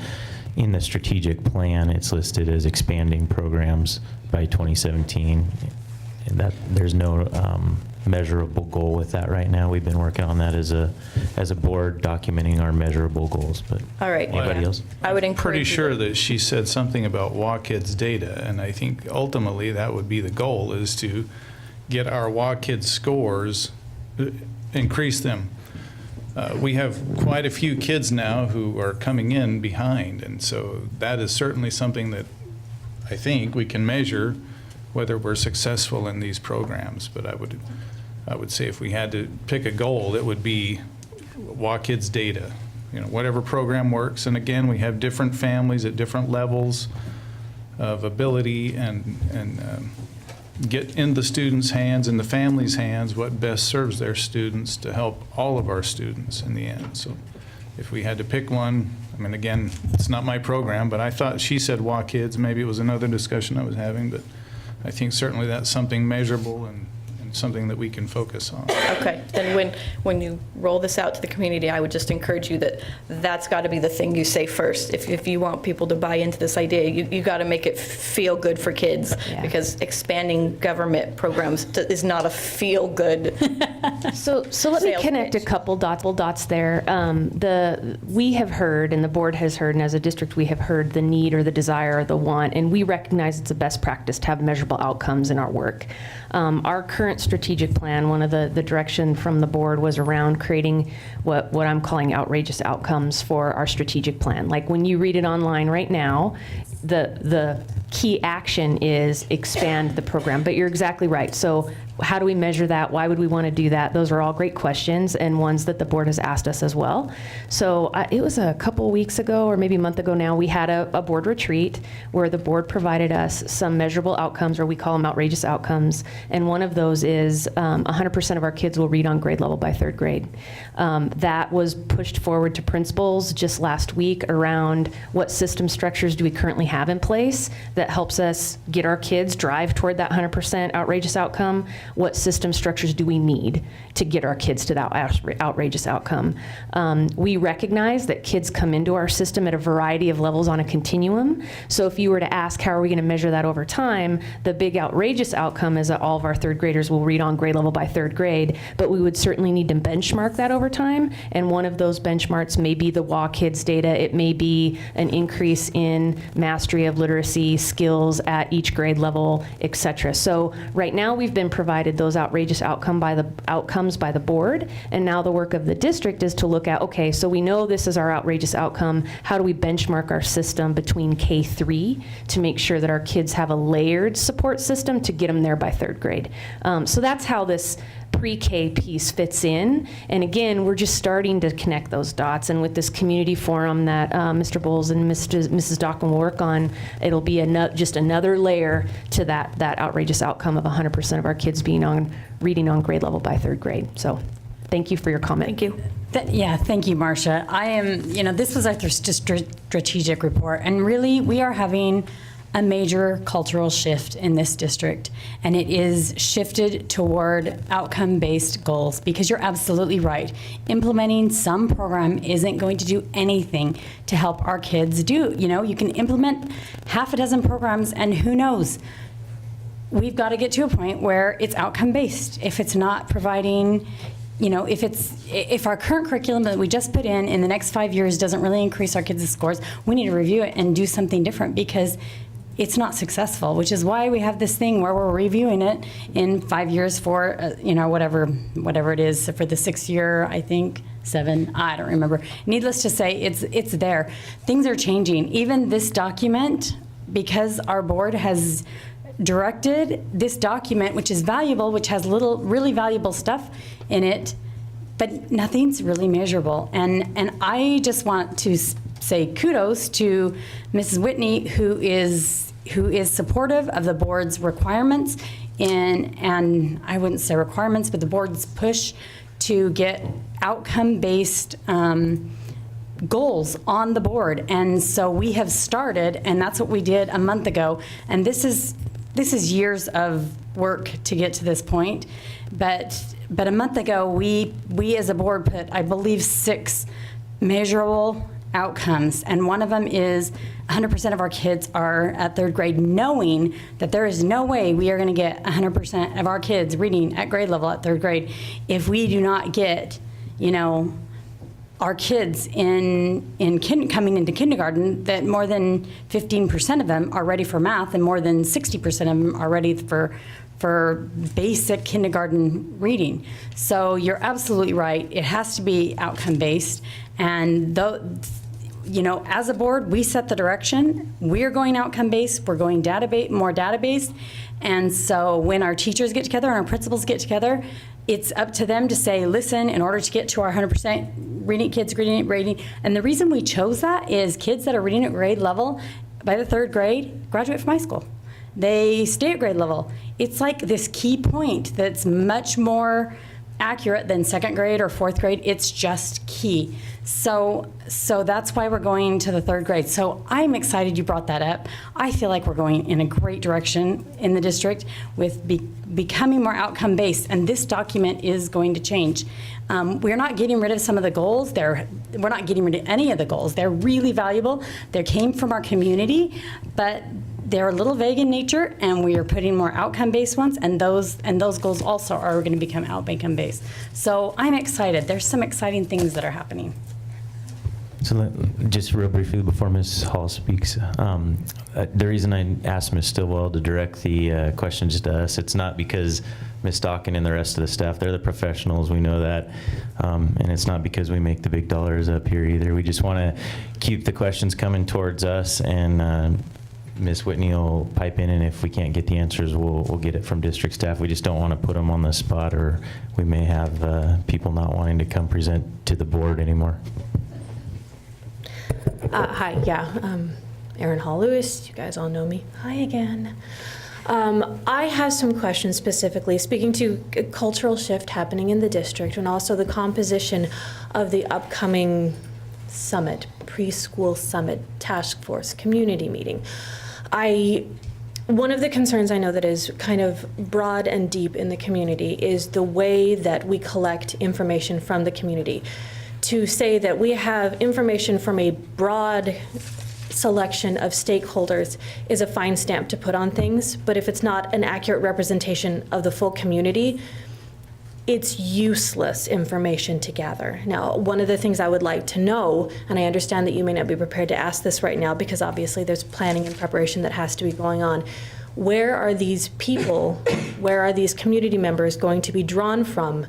A: in the strategic plan, it's listed as expanding programs by 2017. And that there's no measurable goal with that right now. We've been working on that as a board, documenting our measurable goals. But
N: all right,
A: anybody else?
N: I would encourage
G: Pretty
N: you
G: sure
N: to-
G: that she said something about WaKids data, and I think ultimately that would be the goal, is to get our WaKids scores, increase them. We have quite a few kids now who are coming in behind, and so that is certainly something that I think we can measure whether we're successful in these programs. But I would say if we had to pick a goal, it would be WaKids data. You know, whatever program works. And again, we have different families at different levels of ability, and get in the students' hands and the families' hands what best serves their students to help all of our students in the end. So if we had to pick one, I mean, again, it's not my program, but I thought she said WaKids. Maybe it was another discussion I was having, but I think certainly that's something measurable and something that we can focus on.
N: Okay, then when you roll this out to the community, I would just encourage you that that's got to be the thing you say first. If you want people to buy into this idea, you got to make it feel good for kids, because expanding government programs is not a feel good.
L: So let me connect a couple dots there. We have heard, and the board has heard, and as a district we have heard the need or the desire or the want, and we recognize it's a best practice to have measurable outcomes in our work. Our current strategic plan, one of the direction from the board was around creating what I'm calling outrageous outcomes for our strategic plan. Like when you read it online right now, the key action is expand the program, but you're exactly right. So how do we measure that? Why would we want to do that? Those are all great questions, and ones that the board has asked us as well. So it was a couple weeks ago, or maybe a month ago now, we had a board retreat where the board provided us some measurable outcomes, or we call them outrageous outcomes. And one of those is 100% of our kids will read on grade level by third grade. That was pushed forward to principals just last week around what system structures do we currently have in place that helps us get our kids drive toward that 100% outrageous outcome. What system structures do we need to get our kids to that outrageous outcome? We recognize that kids come into our system at a variety of levels on a continuum. So if you were to ask how are we going to measure that over time, the big outrageous outcome is that all of our third graders will read on grade level by third grade, but we would certainly need to benchmark that over time. And one of those benchmarks may be the WaKids data. It may be an increase in mastery of literacy skills at each grade level, et cetera. So right now we've been provided those outrageous outcomes by the board, and now the work of the district is to look at, okay, so we know this is our outrageous outcome. How do we benchmark our system between K-3 to make sure that our kids have a layered support system to get them there by third grade? So that's how this pre-K piece fits in. And again, we're just starting to connect those dots. And with this community forum that Mr. Bowles and Mrs. Stockin will work on, it'll be just another layer to that outrageous outcome of 100% of our kids being reading on grade level by third grade. So thank you for your comment.
N: Thank you.
P: Thank you, Marcia. This was our strategic report, and really we are having
T: a major cultural shift in this district, and it is shifted toward outcome-based goals, because you're absolutely right. Implementing some program isn't going to do anything to help our kids do. You know, you can implement half a dozen programs, and who knows? We've got to get to a point where it's outcome-based. If it's not providing, you know, if our current curriculum that we just put in the next 5 years doesn't really increase our kids' scores, we need to review it and do something different, because it's not successful, which is why we have this thing where we're reviewing it in 5 years for, you know, whatever it is, for the 6th year, I think, 7, I don't remember. Needless to say, it's there. Things are changing. Even this document, because our board has directed this document, which is valuable, which has really valuable stuff in it, but nothing's really measurable. And I just want to say kudos to Mrs. Whitney, who is supportive of the board's requirements and I wouldn't say requirements, but the board's push to get outcome-based goals on the board. And so we have started, and that's what we did a month ago. And this is years of work to get to this point. But a month ago, we as a board put, I believe, 6 measurable outcomes. And one of them is 100% of our kids are at 3rd grade, knowing that there is no way we are going to get 100% of our kids reading at grade level at 3rd grade if we do not get, you know, our kids coming into kindergarten, that more than 15% of them are ready for math, and more than 60% of them are ready for basic kindergarten reading. So you're absolutely right. It has to be outcome-based. And you know, as a board, we set the direction. We're going outcome-based. We're going more database. And so when our teachers get together and our principals get together, it's up to them to say, listen, in order to get to our 100% reading, kids reading, rating. And the reason we chose that is kids that are reading at grade level by the 3rd grade graduate from high school. They stay at grade level. It's like this key point that's much more accurate than 2nd grade or 4th grade. It's just key. So that's why we're going to the 3rd grade. So I'm excited you brought that up. I feel like we're going in a great direction in the district with becoming more outcome-based, and this document is going to change. We're not getting rid of some of the goals. We're not getting rid of any of the goals. They're really valuable. They came from our community, but they're a little vague in nature, and we are putting more outcome-based ones, and those goals also are going to become outcome-based. So I'm excited. There's some exciting things that are happening.
A: So just real briefly before Ms. Hall speaks, the reason I asked Ms. Stillwell to direct the questions to us, it's not because Ms. Stockin and the rest of the staff, they're the professionals, we know that, and it's not because we make the big dollars up here either. We just want to keep the questions coming towards us, and Ms. Whitney will pipe in, and if we can't get the answers, we'll get it from district staff. We just don't want to put them on the spot, or we may have people not wanting to come present to the board anymore.
U: Hi, Erin Hall Lewis, you guys all know me. Hi again. I have some questions specifically speaking to a cultural shift happening in the district, and also the composition of the upcoming summit, preschool summit task force community meeting. One of the concerns I know that is kind of broad and deep in the community is the way that we collect information from the community. To say that we have information from a broad selection of stakeholders is a fine stamp to put on things, but if it's not an accurate representation of the full community, it's useless information to gather. Now, one of the things I would like to know, and I understand that you may not be prepared to ask this right now because obviously there's planning and preparation that has to be going on, where are these people, where are these community members going to be drawn from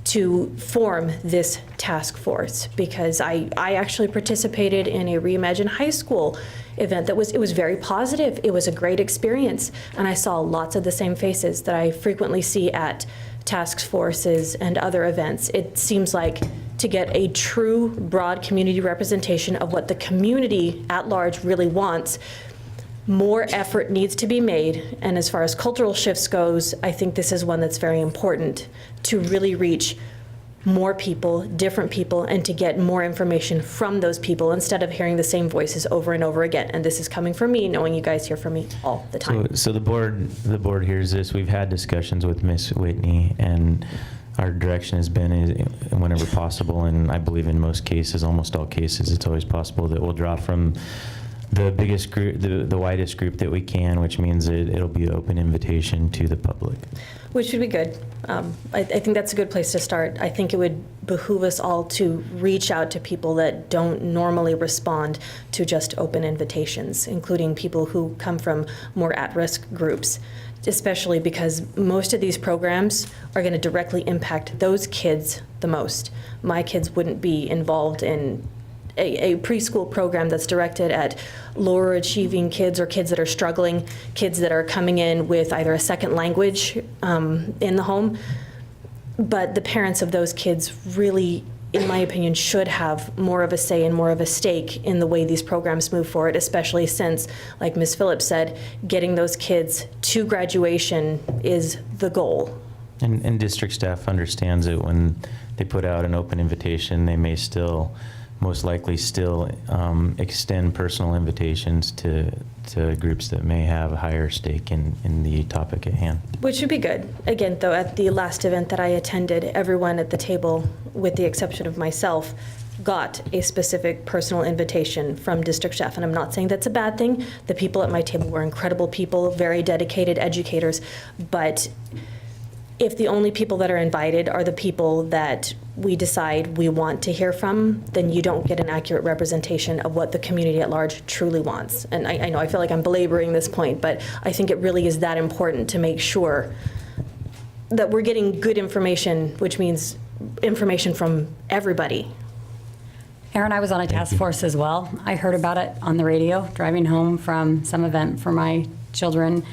U: to form this task force? Because I actually participated in a Reimagine High School event it was very positive. It was a great experience, and I saw lots of the same faces that I frequently see at task forces and other events. It seems like to get a true broad community representation of what the community at large really wants, more effort needs to be made. And as far as cultural shifts goes, I think this is one that's very important to really reach more people, different people, and to get more information from those people instead of hearing the same voices over and over again. And this is coming from me, knowing you guys hear from me all the time.
A: So the board hears this. We've had discussions with Ms. Whitney, and our direction has been whenever possible, and I believe in most cases, almost all cases, it's always possible that we'll draw from the biggest group, the widest group that we can, which means it'll be an open invitation to the public.
U: Which would be good. I think that's a good place to start. I think it would behoove us all to reach out to people that don't normally respond to just open invitations, including people who come from more at-risk groups, especially because most of these programs are going to directly impact those kids the most. My kids wouldn't be involved in a preschool program that's directed at lower achieving kids or kids that are struggling, kids that are coming in with either a second language in the home. But the parents of those kids really, in my opinion, should have more of a say and more of a stake in the way these programs move forward, especially since, like Ms. Phillips said, getting those kids to graduation is the goal.
A: And district staff understands it when they put out an open invitation, they may still, most likely still extend personal invitations to groups that may have a higher stake in the topic at hand.
U: Which would be good. Again, though, at the last event that I attended, everyone at the table, with the exception of myself, got a specific personal invitation from district staff. And I'm not saying that's a bad thing. The people at my table were incredible people, very dedicated educators. But if the only people that are invited are the people that we decide we want to hear from, then you don't get an accurate representation of what the community at large truly wants. And I know I feel like I'm belaboring this point, but I think it really is that important to make sure that we're getting good information, which means information from everybody.
T: Aaron, I was on a task force as well. I heard about it on the radio, driving home from some event for my children.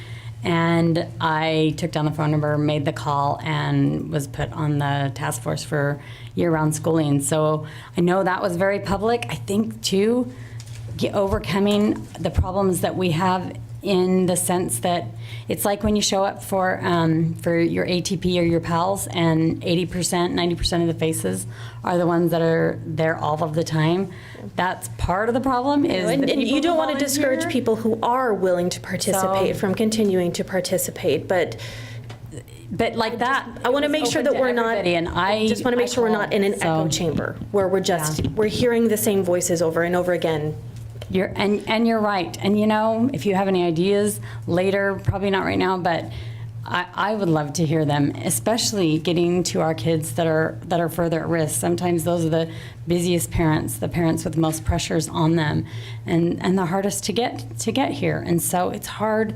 T: And I took down the phone number, made the call, and was put on the task force for year-round schooling. So I know that was very public. I think, too, overcoming the problems that we have in the sense that it's like when you show up for your ATP or your PALS, and 80%, 90% of the faces are the ones that are there all of the time. That's part of the problem.
U: And you don't want to discourage people who are willing to participate from continuing to participate, but
T: like that,
U: I want to make sure that we're not.
T: And
U: I just want to make sure we're not in an echo chamber where we're hearing the same voices over and over again.
T: You're right. And if you have any ideas later, probably not right now, but I would love to hear them, especially getting to our kids that are further at risk. Sometimes those are the busiest parents, the parents with the most pressures on them, and the hardest to get here. And so it's hard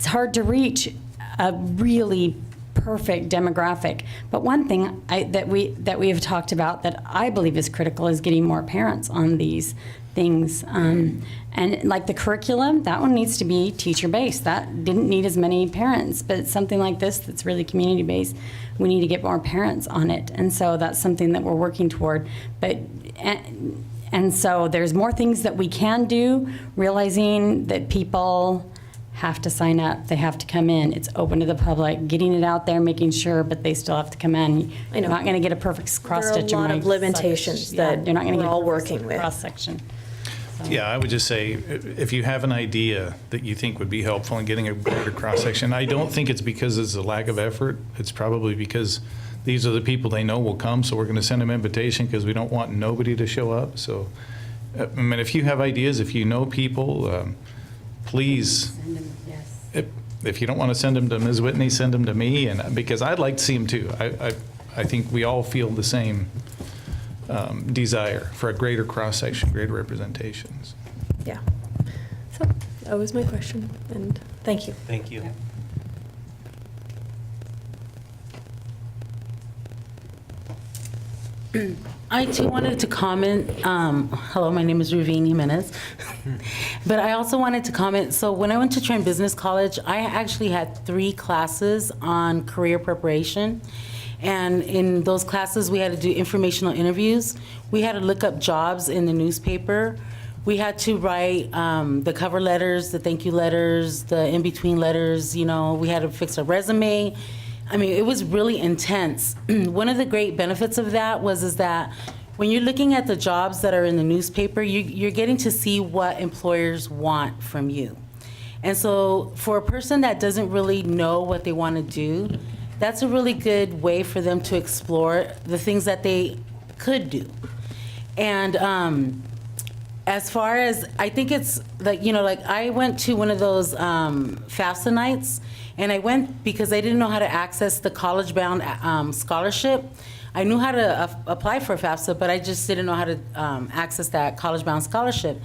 T: to reach a really perfect demographic. But one thing that we have talked about that I believe is critical is getting more parents on these things. And like the curriculum, that one needs to be teacher-based. That didn't need as many parents, but something like this that's really community-based, we need to get more parents on it. And so that's something that we're working toward. And so there's more things that we can do, realizing that people have to sign up, they have to come in, it's open to the public, getting it out there, making sure, but they still have to come in.
U: I know.
T: You're not going to get a perfect cross-section.
U: There are a lot of limitations that
T: you're not going to
U: we're
T: get
U: all working with.
T: Cross-section.
G: Yeah, I would just say, if you have an idea that you think would be helpful in getting a broader cross-section, I don't think it's because it's a lack of effort. It's probably because these are the people they know will come, so we're going to send them an invitation because we don't want nobody to show up. So, I mean, if you have ideas, if you know people, please, if you don't want to send them to Ms. Whitney, send them to me, and because I'd like to see them too. I think we all feel the same desire for a greater cross-section, greater representations.
U: Yeah. So that was my question, and thank you.
A: Thank you.
P: I too wanted to comment. Hello, my name is Ravine Jimenez. But I also wanted to comment. So when I went to Trent Business College, I actually had 3 classes on career preparation. And in those classes, we had to do informational interviews. We had to look up jobs in the newspaper. We had to write the cover letters, the thank you letters, the in-between letters. We had to fix a resume. I mean, it was really intense. One of the great benefits of that is that when you're looking at the jobs that are in the newspaper, you're getting to see what employers want from you. And so for a person that doesn't really know what they want to do, that's a really good way for them to explore the things that they could do. And as far as, I think it's like, like I went to one of those FAFSA nights, and I went because I didn't know how to access the college-bound scholarship. I knew how to apply for FAFSA, but I just didn't know how to access that college-bound scholarship.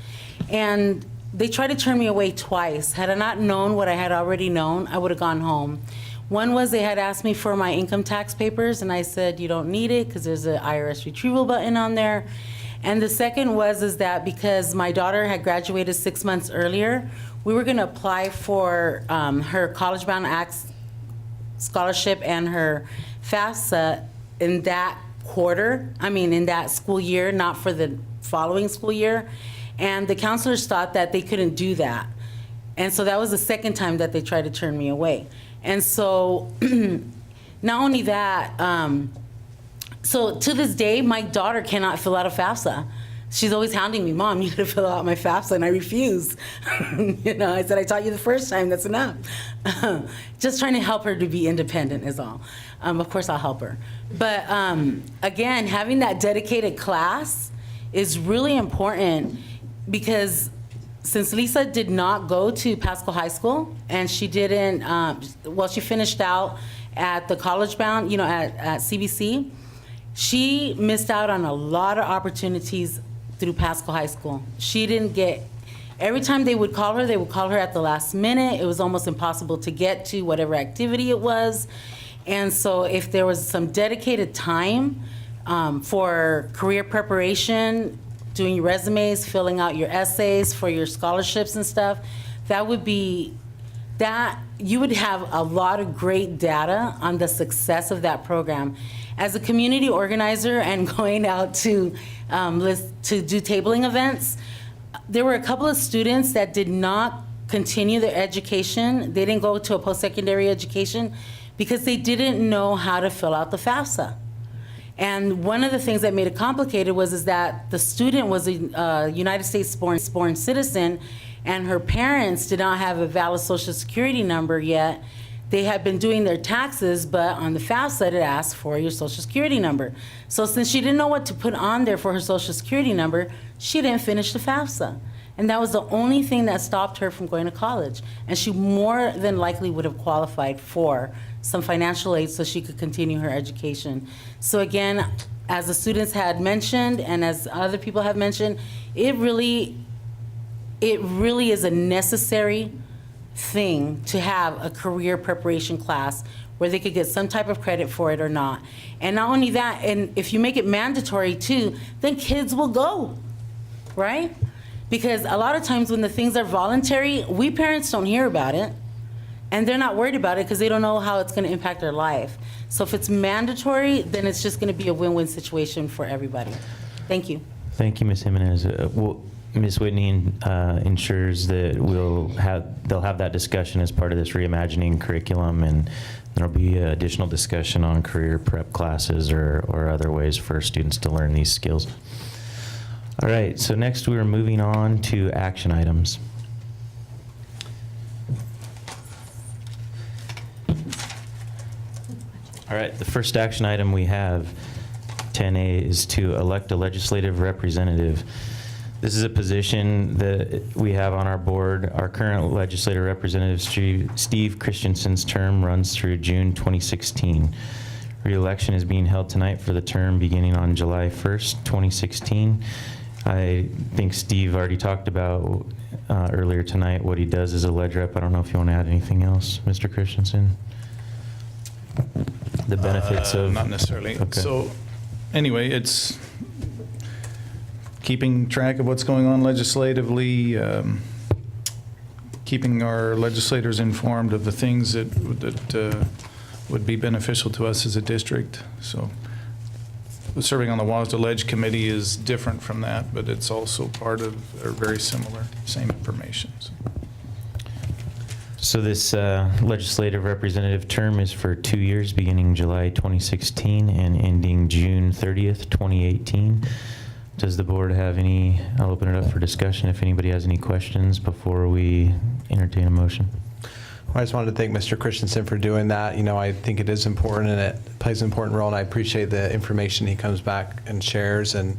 P: And they tried to turn me away twice. Had I not known what I had already known, I would have gone home. One was they had asked me for my income tax papers, and I said, you don't need it because there's an IRS retrieval button on there. And the second is that because my daughter had graduated 6 months earlier, we were going to apply for her college-bound scholarship and her FAFSA in that in that school year, not for the following school year. And the counselors thought that they couldn't do that. And so that was the second time that they tried to turn me away. And so not only that, so to this day, my daughter cannot fill out a FAFSA. She's always hounding me, Mom, you gotta fill out my FAFSA, and I refuse. I said, I taught you the first time, that's enough. Just trying to help her to be independent is all. Of course, I'll help her. But again, having that dedicated class is really important because since Lisa did not go to Pasco High School, and she didn't, she finished out at the college-bound, at CBC, she missed out on a lot of opportunities through Pasco High School. She didn't get, every time they would call her at the last minute. It was almost impossible to get to whatever activity it was. And so if there was some dedicated time for career preparation, doing your resumes, filling out your essays for your scholarships and stuff, you would have a lot of great data on the success of that program. As a community organizer and going out to do tabling events, there were a couple of students that did not continue their education. They didn't go to a post-secondary education because they didn't know how to fill out the FAFSA. And one of the things that made it complicated is that the student was a United States born citizen, and her parents did not have a valid Social Security number yet. They had been doing their taxes, but on the FAFSA it asked for your Social Security number. So since she didn't know what to put on there for her Social Security number, she didn't finish the FAFSA. And that was the only thing that stopped her from going to college. And she more than likely would have qualified for some financial aid so she could continue her education. So again, as the students had mentioned, and as other people have mentioned, it really is a necessary thing to have a career preparation class where they could get some type of credit for it or not. And not only that, and if you make it mandatory too, then kids will go, right? Because a lot of times when the things are voluntary, we parents don't hear about it, and they're not worried about it because they don't know how it's going to impact their life. So if it's mandatory, then it's just going to be a win-win situation for everybody. Thank you.
A: Thank you, Ms. Jimenez. Ms. Whitney ensures that they'll have that discussion as part of this reimagining curriculum, and there'll be additional discussion on career prep classes or other ways for students to learn these skills. All right, so next we're moving on to action items. All right, the first action item we have, 10A, is to elect a legislative representative. This is a position that we have on our board. Our current legislative representative, Steve Christensen's term runs through June 2016. Re-election is being held tonight for the term beginning on July 1st, 2016. I think Steve already talked about earlier tonight what he does as a ledge rep. I don't know if you want to add anything else, Mr. Christensen? The benefits of...
G: Not necessarily.
A: Okay.
G: So anyway, it's keeping track of what's going on legislatively, keeping our legislators informed of the things that would be beneficial to us as a district. So serving on the WASDA Ledge Committee is different from that, but it's also part of, or very similar, same information.
A: So this legislative representative term is for 2 years, beginning July 2016 and ending June 30th, 2018. Does the board have any, I'll open it up for discussion if anybody has any questions before we entertain a motion.
H: I just wanted to thank Mr. Christensen for doing that. You know, I think it is important and it plays an important role, and I appreciate the information he comes back and shares, and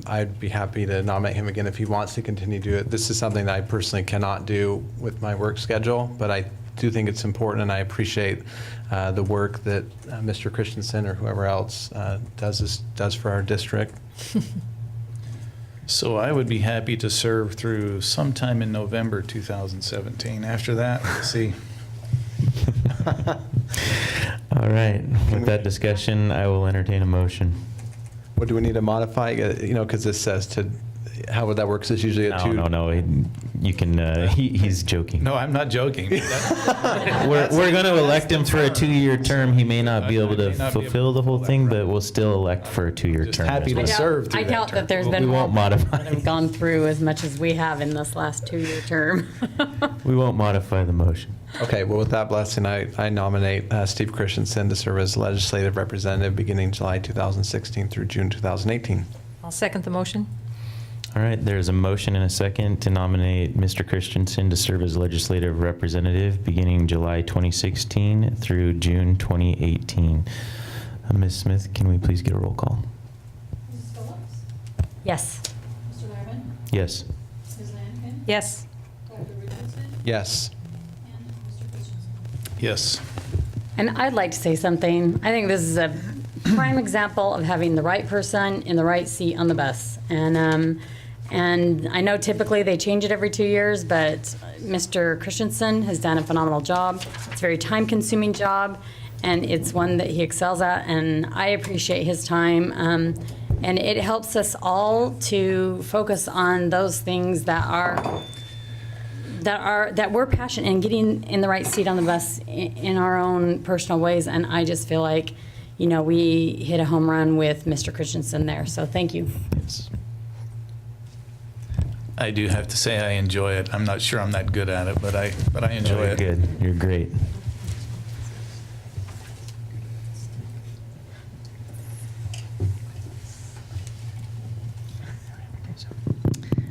H: I'd be happy to nominate him again if he wants to continue to do it. This is something that I personally cannot do with my work schedule, but I do think it's important, and I appreciate the work that Mr. Christensen or whoever else does for our district.
G: So I would be happy to serve through sometime in November 2017. After that, we'll see.
A: All right, with that discussion, I will entertain a motion.
H: What do we need to modify? You know, because this says to, how would that work? 'Cause it's usually a two.
A: No, you can, he's joking.
G: No, I'm not joking.
A: We're going to elect him for a 2-year term. He may not be able to fulfill the whole thing, but we'll still elect for a 2-year term.
G: happy to serve through
T: I
G: that
T: doubt
G: term.
T: that there's
A: We
T: been
A: won't
T: more people
A: modify.
T: that have gone through as much as we have in this last 2-year term.
A: We won't modify the motion.
H: Okay, well, with that blessing, I nominate Steve Christensen to serve as legislative representative beginning July 2016 through June 2018.
E: I'll second the motion.
A: All right, there's a motion and a second to nominate Mr. Christensen to serve as legislative representative beginning July 2016 through June 2018. Ms. Smith, can we please get a roll call?
C: Mrs. Phillips?
T: Yes.
C: Mr. Lerman?
A: Yes.
C: Ms. Lanigan?
E: Yes.
C: Dr. Richardson?
H: Yes.
C: And Mr. Christensen?
G: Yes.
T: And I'd like to say something. I think this is a prime example of having the right person in the right seat on the bus. And I know typically they change it every 2 years, but Mr. Christensen has done a phenomenal job. It's a very time-consuming job, and it's one that he excels at, and I appreciate his time. And it helps us all to focus on those things that we're passionate in, getting in the right seat on the bus in our own personal ways. And I just feel like, you know, we hit a home run with Mr. Christensen there. So thank you.
G: I do have to say I enjoy it. I'm not sure I'm that good at it, but I enjoy
A: You're
G: it.
A: good. You're great.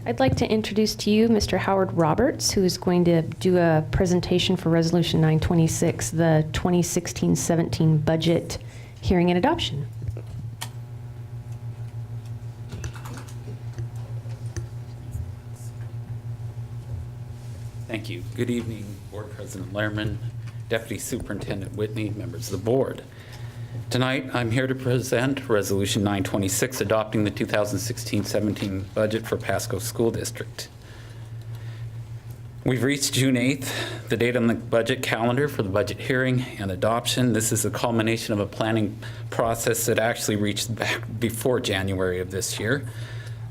L: I'd like to introduce to you Mr. Howard Roberts, who is going to do a presentation for Resolution 926, the 2016-17 budget hearing and adoption.
V: Thank you. Good evening, Board President Lehrman, Deputy Superintendent Whitney, members of the board. Tonight, I'm here to present Resolution 926, adopting the 2016-17 budget for Pasco School District. We've reached June 8th, the date on the budget calendar for the budget hearing and adoption. This is a culmination of a planning process that actually reached back before January of this year.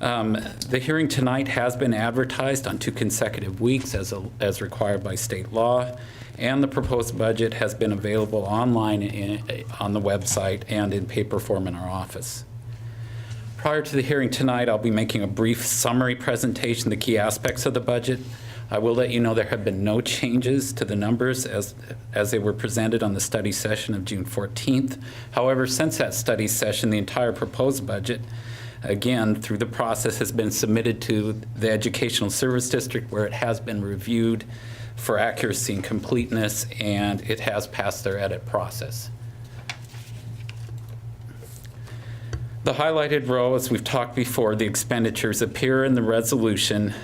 V: The hearing tonight has been advertised on 2 consecutive weeks as required by state law, and the proposed budget has been available online on the website and in paper form in our office. Prior to the hearing tonight, I'll be making a brief summary presentation of the key aspects of the budget. I will let you know there have been no changes to the numbers as they were presented on the study session of June 14th. However, since that study session, the entire proposed budget, again, through the process, has been submitted to the Educational Service District, where it has been reviewed for accuracy and completeness, and it has passed their edit process. The highlighted row, as we've talked before, the expenditures appear in the resolution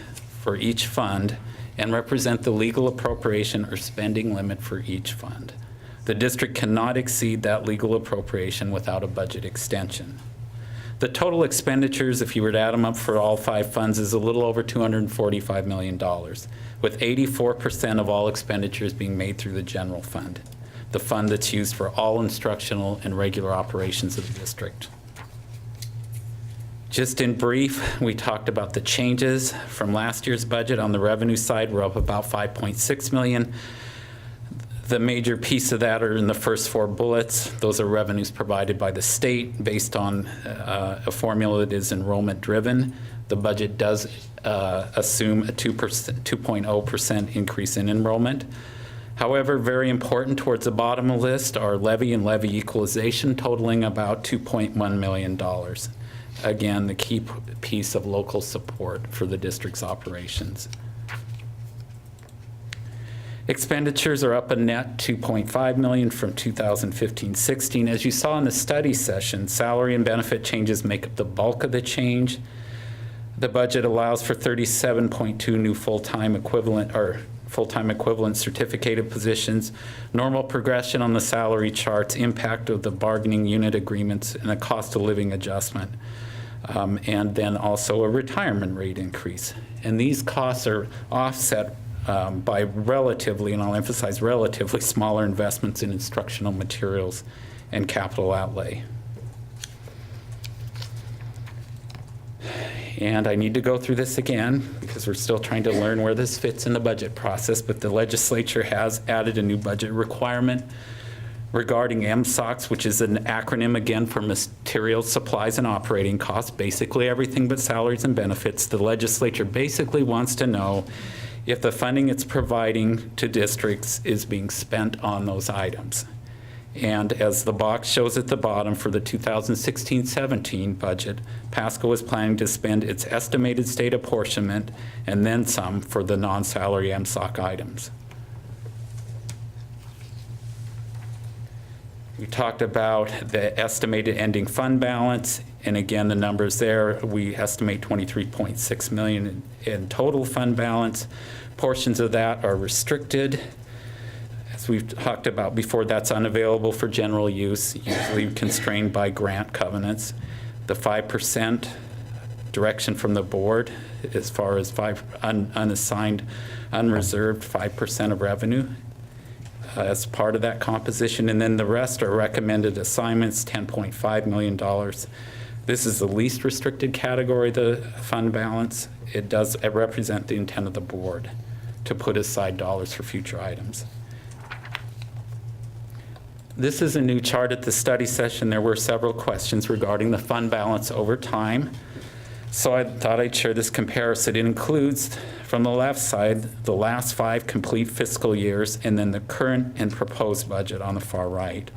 V: for each fund and represent the legal appropriation or spending limit for each fund. The district cannot exceed that legal appropriation without a budget extension. The total expenditures, if you were to add them up for all 5 funds, is a little over $245 million, with 84% of all expenditures being made through the general fund, the fund that's used for all instructional and regular operations of the district. Just in brief, we talked about the changes from last year's budget. On the revenue side, we're up about $5.6 million. The major piece of that are in the first 4 bullets. Those are revenues provided by the state based on a formula that is enrollment driven. The budget does assume a 2.0% increase in enrollment. However, very important towards the bottom of the list are levy and levy equalization totaling about $2.1 million. Again, the key piece of local support for the district's operations. Expenditures are up a net $2.5 million from 2015-16. As you saw in the study session, salary and benefit changes make up the bulk of the change. The budget allows for 37.2 new full-time equivalent certificated positions, normal progression on the salary charts, impact of the bargaining unit agreements, and a cost of living adjustment. And then also a retirement rate increase. And these costs are offset by relatively, and I'll emphasize relatively, smaller investments in instructional materials and capital outlay. And I need to go through this again because we're still trying to learn where this fits in the budget process, but the legislature has added a new budget requirement regarding MSOCs, which is an acronym again for materials, supplies, and operating costs, basically everything but salaries and benefits. The legislature basically wants to know if the funding it's providing to districts is being spent on those items. And as the box shows at the bottom for the 2016-17 budget, Pasco is planning to spend its estimated state apportionment and then some for the non-salary MSOC items. We talked about the estimated ending fund balance, and again, the numbers there, we estimate $23.6 million in total fund balance. Portions of that are restricted. As we've talked about before, that's unavailable for general use, usually constrained by grant covenants. The 5% direction from the board as far as unassigned, unreserved 5% of revenue as part of that composition, and then the rest are recommended assignments, $10.5 million. This is the least restricted category, the fund balance. It does represent the intent of the board to put aside dollars for future items. This is a new chart at the study session. There were several questions regarding the fund balance over time. So I thought I'd share this comparison. It includes, from the left side, the last 5 complete fiscal years, and then the current and proposed budget on the far right.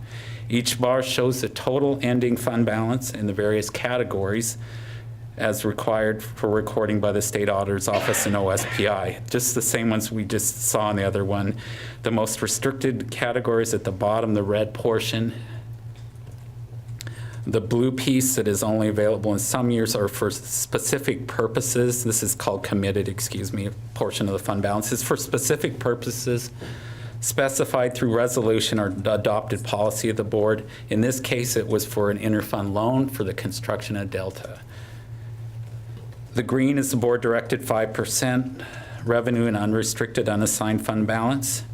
V: Each bar shows the total ending fund balance in the various categories as required for recording by the State Auditor's Office and OSPI. Just the same ones we just saw in the other one. The most restricted categories at the bottom, the red portion. The blue piece that is only available in some years are for specific purposes. This is called committed, a portion of the fund balance is for specific purposes specified through resolution or adopted policy of the board. In this case, it was for an interfund loan for the construction of Delta. The green is the board-directed 5% revenue and unrestricted unassigned fund balance.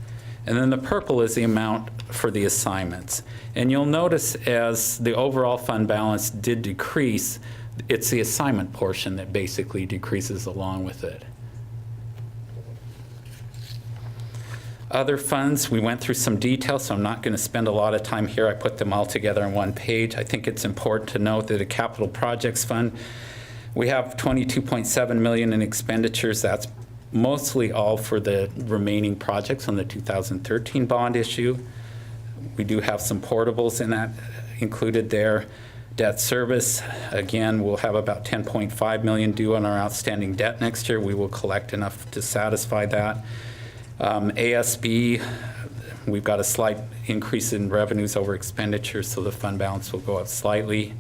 V: And then the purple is the amount for the assignments. And you'll notice as the overall fund balance did decrease, it's the assignment portion that basically decreases along with it. Other funds, we went through some detail, so I'm not going to spend a lot of time here. I put them all together on one page. I think it's important to note that a capital projects fund, we have $22.7 million in expenditures. That's mostly all for the remaining projects on the 2013 bond issue. We do have some portables in that included there. Debt service, again, we'll have about $10.5 million due on our outstanding debt next year. We will collect enough to satisfy that. ASB, we've got a slight increase in revenues over expenditures, so the fund balance will go up slightly.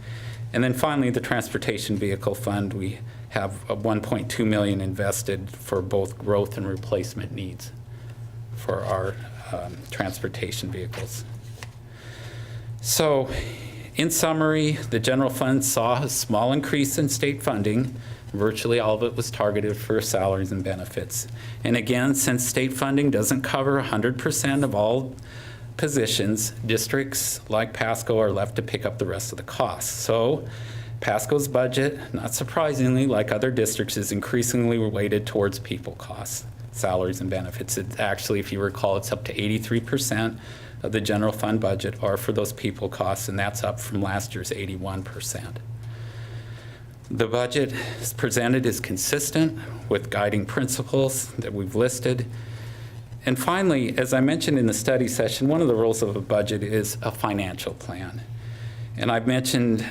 V: And then finally, the transportation vehicle fund, we have $1.2 million invested for both growth and replacement needs for our transportation vehicles. So in summary, the general fund saw a small increase in state funding. Virtually all of it was targeted for salaries and benefits. And again, since state funding doesn't cover 100% of all positions, districts like Pasco are left to pick up the rest of the costs. So Pasco's budget, not surprisingly, like other districts, is increasingly weighted towards people costs, salaries and benefits. It actually, if you recall, it's up to 83% of the general fund budget are for those people costs, and that's up from last year's 81%. The budget presented is consistent with guiding principles that we've listed. And finally, as I mentioned in the study session, one of the roles of a budget is a financial plan. And I've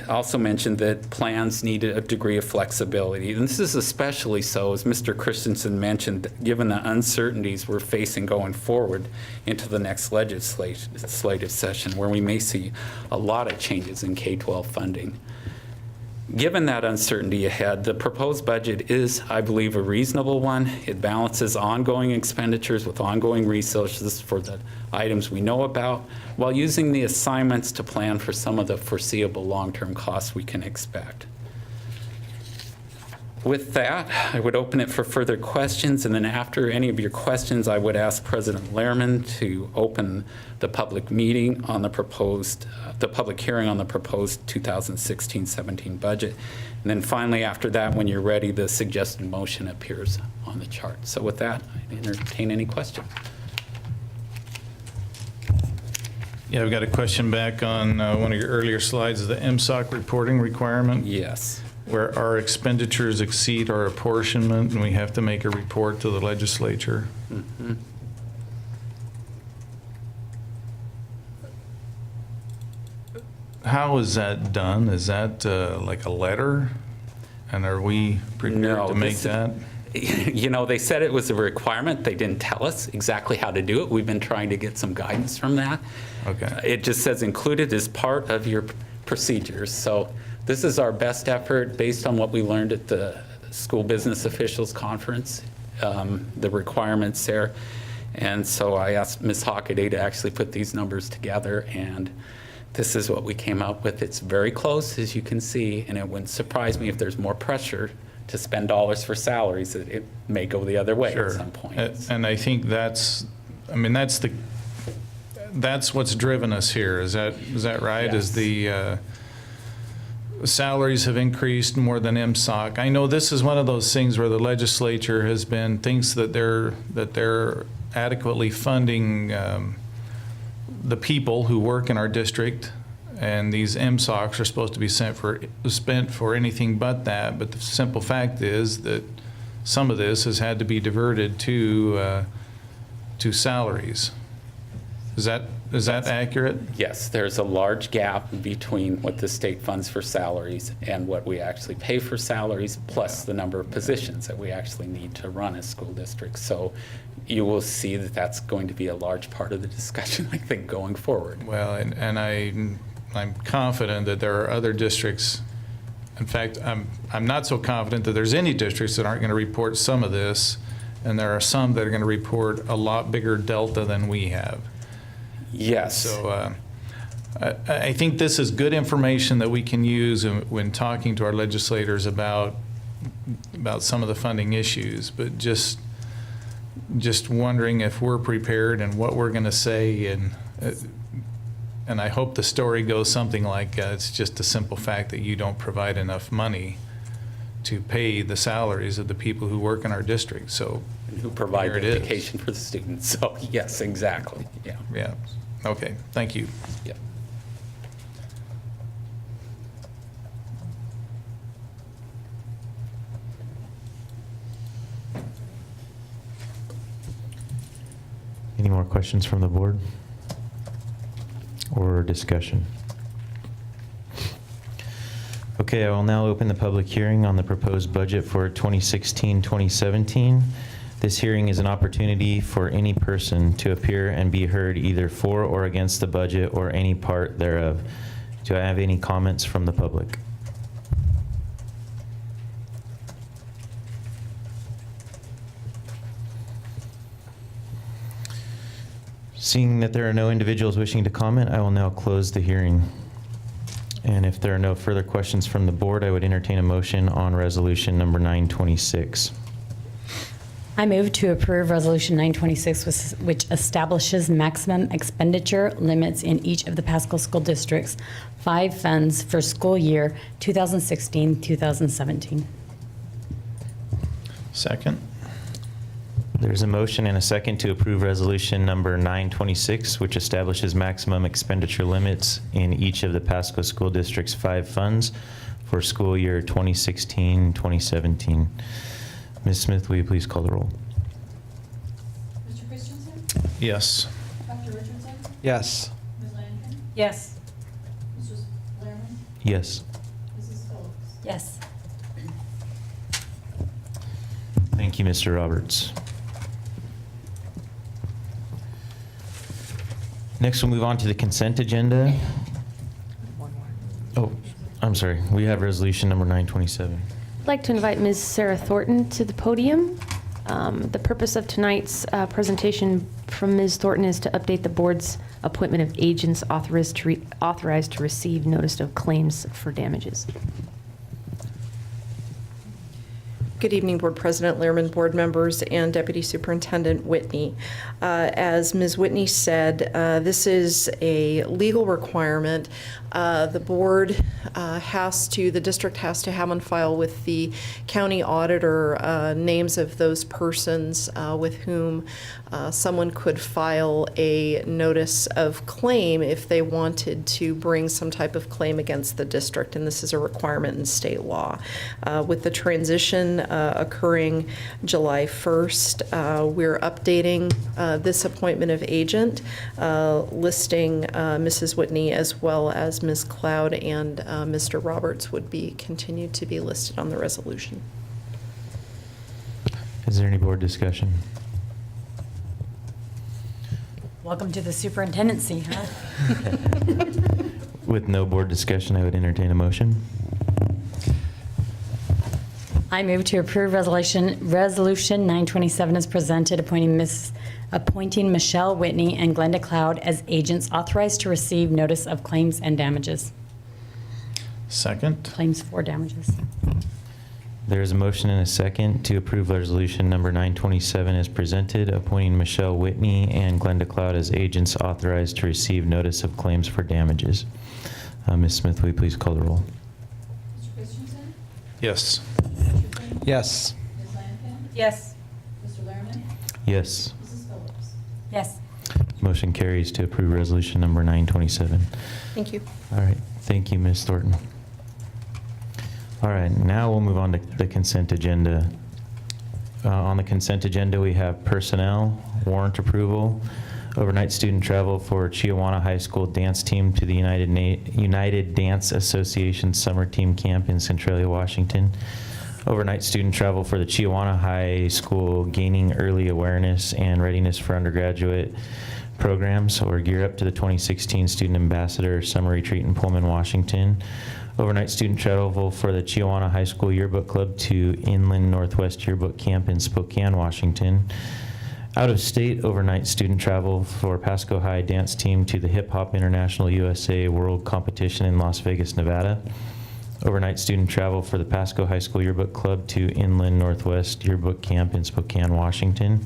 V: also mentioned that plans need a degree of flexibility. And this is especially so, as Mr. Christensen mentioned, given the uncertainties we're facing going forward into the next legislative session, where we may see a lot of changes in K-12 funding. Given that uncertainty ahead, the proposed budget is, I believe, a reasonable one. It balances ongoing expenditures with ongoing resources for the items we know about, while using the assignments to plan for some of the foreseeable long-term costs we can expect. With that, I would open it for further questions, and then after any of your questions, I would ask President Lehrman to open the public meeting on the proposed, the public hearing on the proposed 2016-17 budget. And then finally, after that, when you're ready, the suggested motion appears on the chart. So with that, I entertain any questions.
G: Yeah, I've got a question back on one of your earlier slides, the MSOC reporting requirement.
V: Yes.
G: Where our expenditures exceed our apportionment and we have to make a report to the legislature.
V: Mm-hmm.
G: How is that done? Is that like a letter? And are we prepared to make that?
V: You know, they said it was a requirement. They didn't tell us exactly how to do it. We've been trying to get some guidance from that.
G: Okay.
V: It just says included as part of your procedures. So this is our best effort based on what we learned at the School Business Officials Conference, the requirements there. And so I asked Ms. Hockaday to actually put these numbers together, and this is what we came up with. It's very close, as you can see, and it wouldn't surprise me if there's more pressure to spend dollars for salaries, that it may go the other way at some point.
G: And I think that's, I mean, that's what's driven us here. Is that right?
V: Yes.
G: Is the salaries have increased more than MSOC. I know this is one of those things where the legislature thinks that they're adequately funding the people who work in our district, and these MSOCs are supposed to be spent for anything but that. But the simple fact is that some of this has had to be diverted to salaries. Is that accurate?
V: Yes, there's a large gap between what the state funds for salaries and what we actually pay for salaries, plus the number of positions that we actually need to run a school district. So you will see that that's going to be a large part of the discussion, I think, going forward.
G: Well, and I'm confident that there are other districts. In fact, I'm not so confident that there's any districts that aren't going to report some of this, and there are some that are going to report a lot bigger delta than we have.
V: Yes.
G: So I think this is good information that we can use when talking to our legislators about some of the funding issues, but just wondering if we're prepared and what we're going to say, and I hope the story goes something like it's just a simple fact that you don't provide enough money to pay the salaries of the people who work in our district. So
V: and who provide the education for the students. So yes, exactly. Yeah.
G: Yeah. Okay. Thank you.
V: Yeah.
A: Any more questions from the board or discussion? Okay, I will now open the public hearing on the proposed budget for 2016-2017. This hearing is an opportunity for any person to appear and be heard either for or against the budget or any part thereof. Do I have any comments from the public? Seeing that there are no individuals wishing to comment, I will now close the hearing. And if there are no further questions from the board, I would entertain a motion on resolution number 926.
T: I move to approve Resolution 926, which establishes maximum expenditure limits in each of the Pasco School District's 5 funds for school year 2016-2017.
G: Second.
A: There's a motion and a second to approve resolution number 926, which establishes maximum expenditure limits in each of the Pasco School District's 5 funds for school year 2016-2017. Ms. Smith, will you please call the roll?
C: Mr. Christensen?
G: Yes.
C: Dr. Richardson?
H: Yes.
C: Ms. Langen?
T: Yes.
C: Mr. Lehrman?
A: Yes.
C: Mrs. Phillips?
T: Yes.
A: Thank you, Mr. Roberts. Next, we'll move on to the consent agenda. Oh, I'm sorry. We have resolution number 927.
L: I'd like to invite Ms. Sarah Thornton to the podium. The purpose of tonight's presentation from Ms. Thornton is to update the board's appointment of agents authorized to receive notice of claims for damages.
B: Good evening, Board President Lehrman, board members, and Deputy Superintendent Whitney. As Ms. Whitney said, this is a legal requirement. The board the district has to have on file with the county auditor names of those persons with whom someone could file a notice of claim if they wanted to bring some type of claim against the district, and this is a requirement in state law. With the transition occurring July 1st, we're updating this appointment of agent, listing Mrs. Whitney as well as Ms. Cloud and Mr. Roberts would be continued to be listed on the resolution.
A: Is there any board discussion?
T: Welcome to the superintendency, huh?
A: With no board discussion, I would entertain a motion.
T: I move to approve resolution 927 as presented, appointing Michelle Whitney and Glenda Cloud as agents authorized to receive notice of claims and damages.
G: Second.
T: Claims for damages.
A: There's a motion and a second to approve resolution number 927 as presented, appointing Michelle Whitney and Glenda Cloud as agents authorized to receive notice of claims for damages. Ms. Smith, will you please call the roll?
C: Mr. Christensen?
G: Yes.
H: Yes.
C: Ms. Langen?
T: Yes.
C: Mr. Lehrman?
A: Yes.
C: Mrs. Phillips?
T: Yes.
A: Motion carries to approve resolution number 927.
B: Thank you.
A: All right. Thank you, Ms. Thornton. All right. Now we'll move on to the consent agenda. On the consent agenda, we have personnel, warrant approval, overnight student travel for Chiawana High School dance team to the United Dance Association summer team camp in Centralia, Washington. Overnight student travel for the Chiawana High School gaining early awareness and readiness for undergraduate programs, or Gear Up to the 2016 Student Ambassador Summer Retreat in Pullman, Washington. Overnight student travel for the Chiawana High School Yearbook Club to Inland Northwest Yearbook Camp in Spokane, Washington. Out-of-state overnight student travel for Pasco High dance team to the Hip Hop International USA World Competition in Las Vegas, Nevada. Overnight student travel for the Pasco High School Yearbook Club to Inland Northwest Yearbook Camp in Spokane, Washington.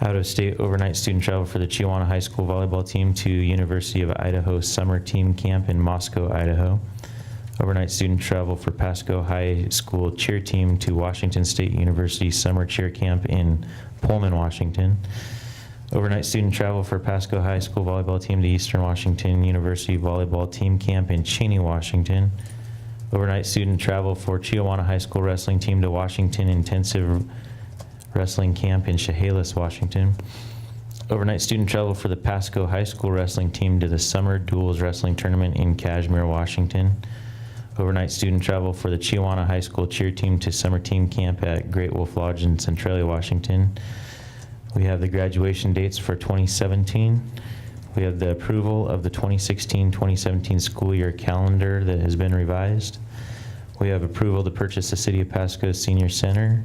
A: Out-of-state overnight student travel for the Chiawana High School volleyball team to University of Idaho Summer Team Camp in Moscow, Idaho. Overnight student travel for Pasco High School cheer team to Washington State University Summer Cheer Camp in Pullman, Washington. Overnight student travel for Pasco High School volleyball team to Eastern Washington University Volleyball Team Camp in Cheney, Washington. Overnight student travel for Chiawana High School wrestling team to Washington Intensive Wrestling Camp in Chehalis, Washington. Overnight student travel for the Pasco High School wrestling team to the Summer Duels Wrestling Tournament in Kashmir, Washington. Overnight student travel for the Chiawana High School cheer team to Summer Team Camp at Great Wolf Lodge in Centralia, Washington. We have the graduation dates for 2017. We have the approval of the 2016-2017 school year calendar that has been revised. We have approval to purchase the City of Pasco Senior Center.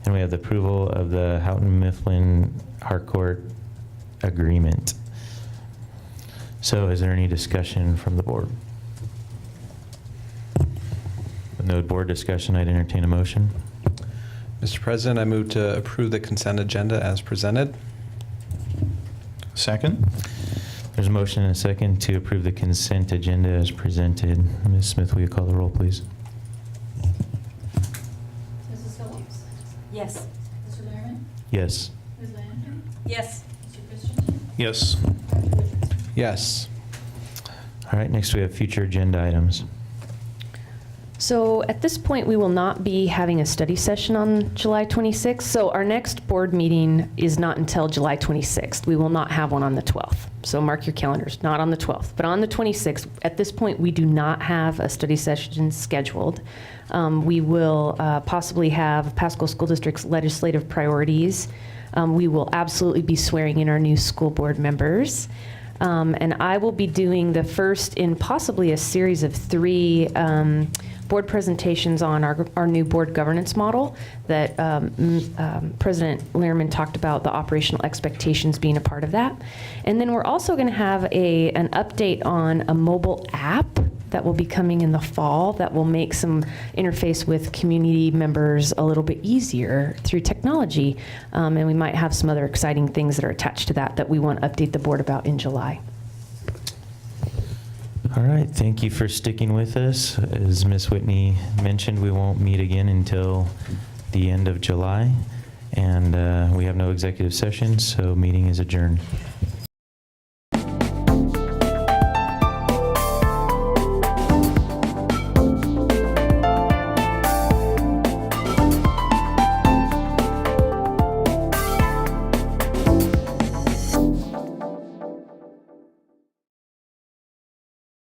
A: And we have the approval of the Houghton Mifflin Harcourt agreement. So is there any discussion from the board? With no board discussion, I'd entertain a motion.
H: Mr. President, I move to approve the consent agenda as presented.
G: Second?
A: There's a motion and a second to approve the consent agenda as presented. Ms. Smith, will you call the roll, please?
C: Mrs. Phillips?
T: Yes.
C: Mr. Lerman?
A: Yes.
C: Ms. Lanigan?
T: Yes.
C: Mr. Christensen?
G: Yes.
C: Dr. Richardson?
H: Yes.
A: All right, next we have future agenda items.
L: So at this point, we will not be having a study session on July 26th. So our next board meeting is not until July 26th. We will not have one on the 12th. So mark your calendars, not on the 12th, but on the 26th. At this point, we do not have a study session scheduled. We will possibly have Pasco School District's legislative priorities. We will absolutely be swearing in our new school board members. And I will be doing the first in possibly a series of 3 board presentations on our new board governance model that President Lehrman talked about, the operational expectations being a part of that. And then we're also going to have an update on a mobile app that will be coming in the fall that will make some interface with community members a little bit easier through technology. And we might have some other exciting things that are attached to that we want to update the board about in July.
A: All right, thank you for sticking with us. As Ms. Whitney mentioned, we won't meet again until the end of July, and we have no executive session, so meeting is adjourned.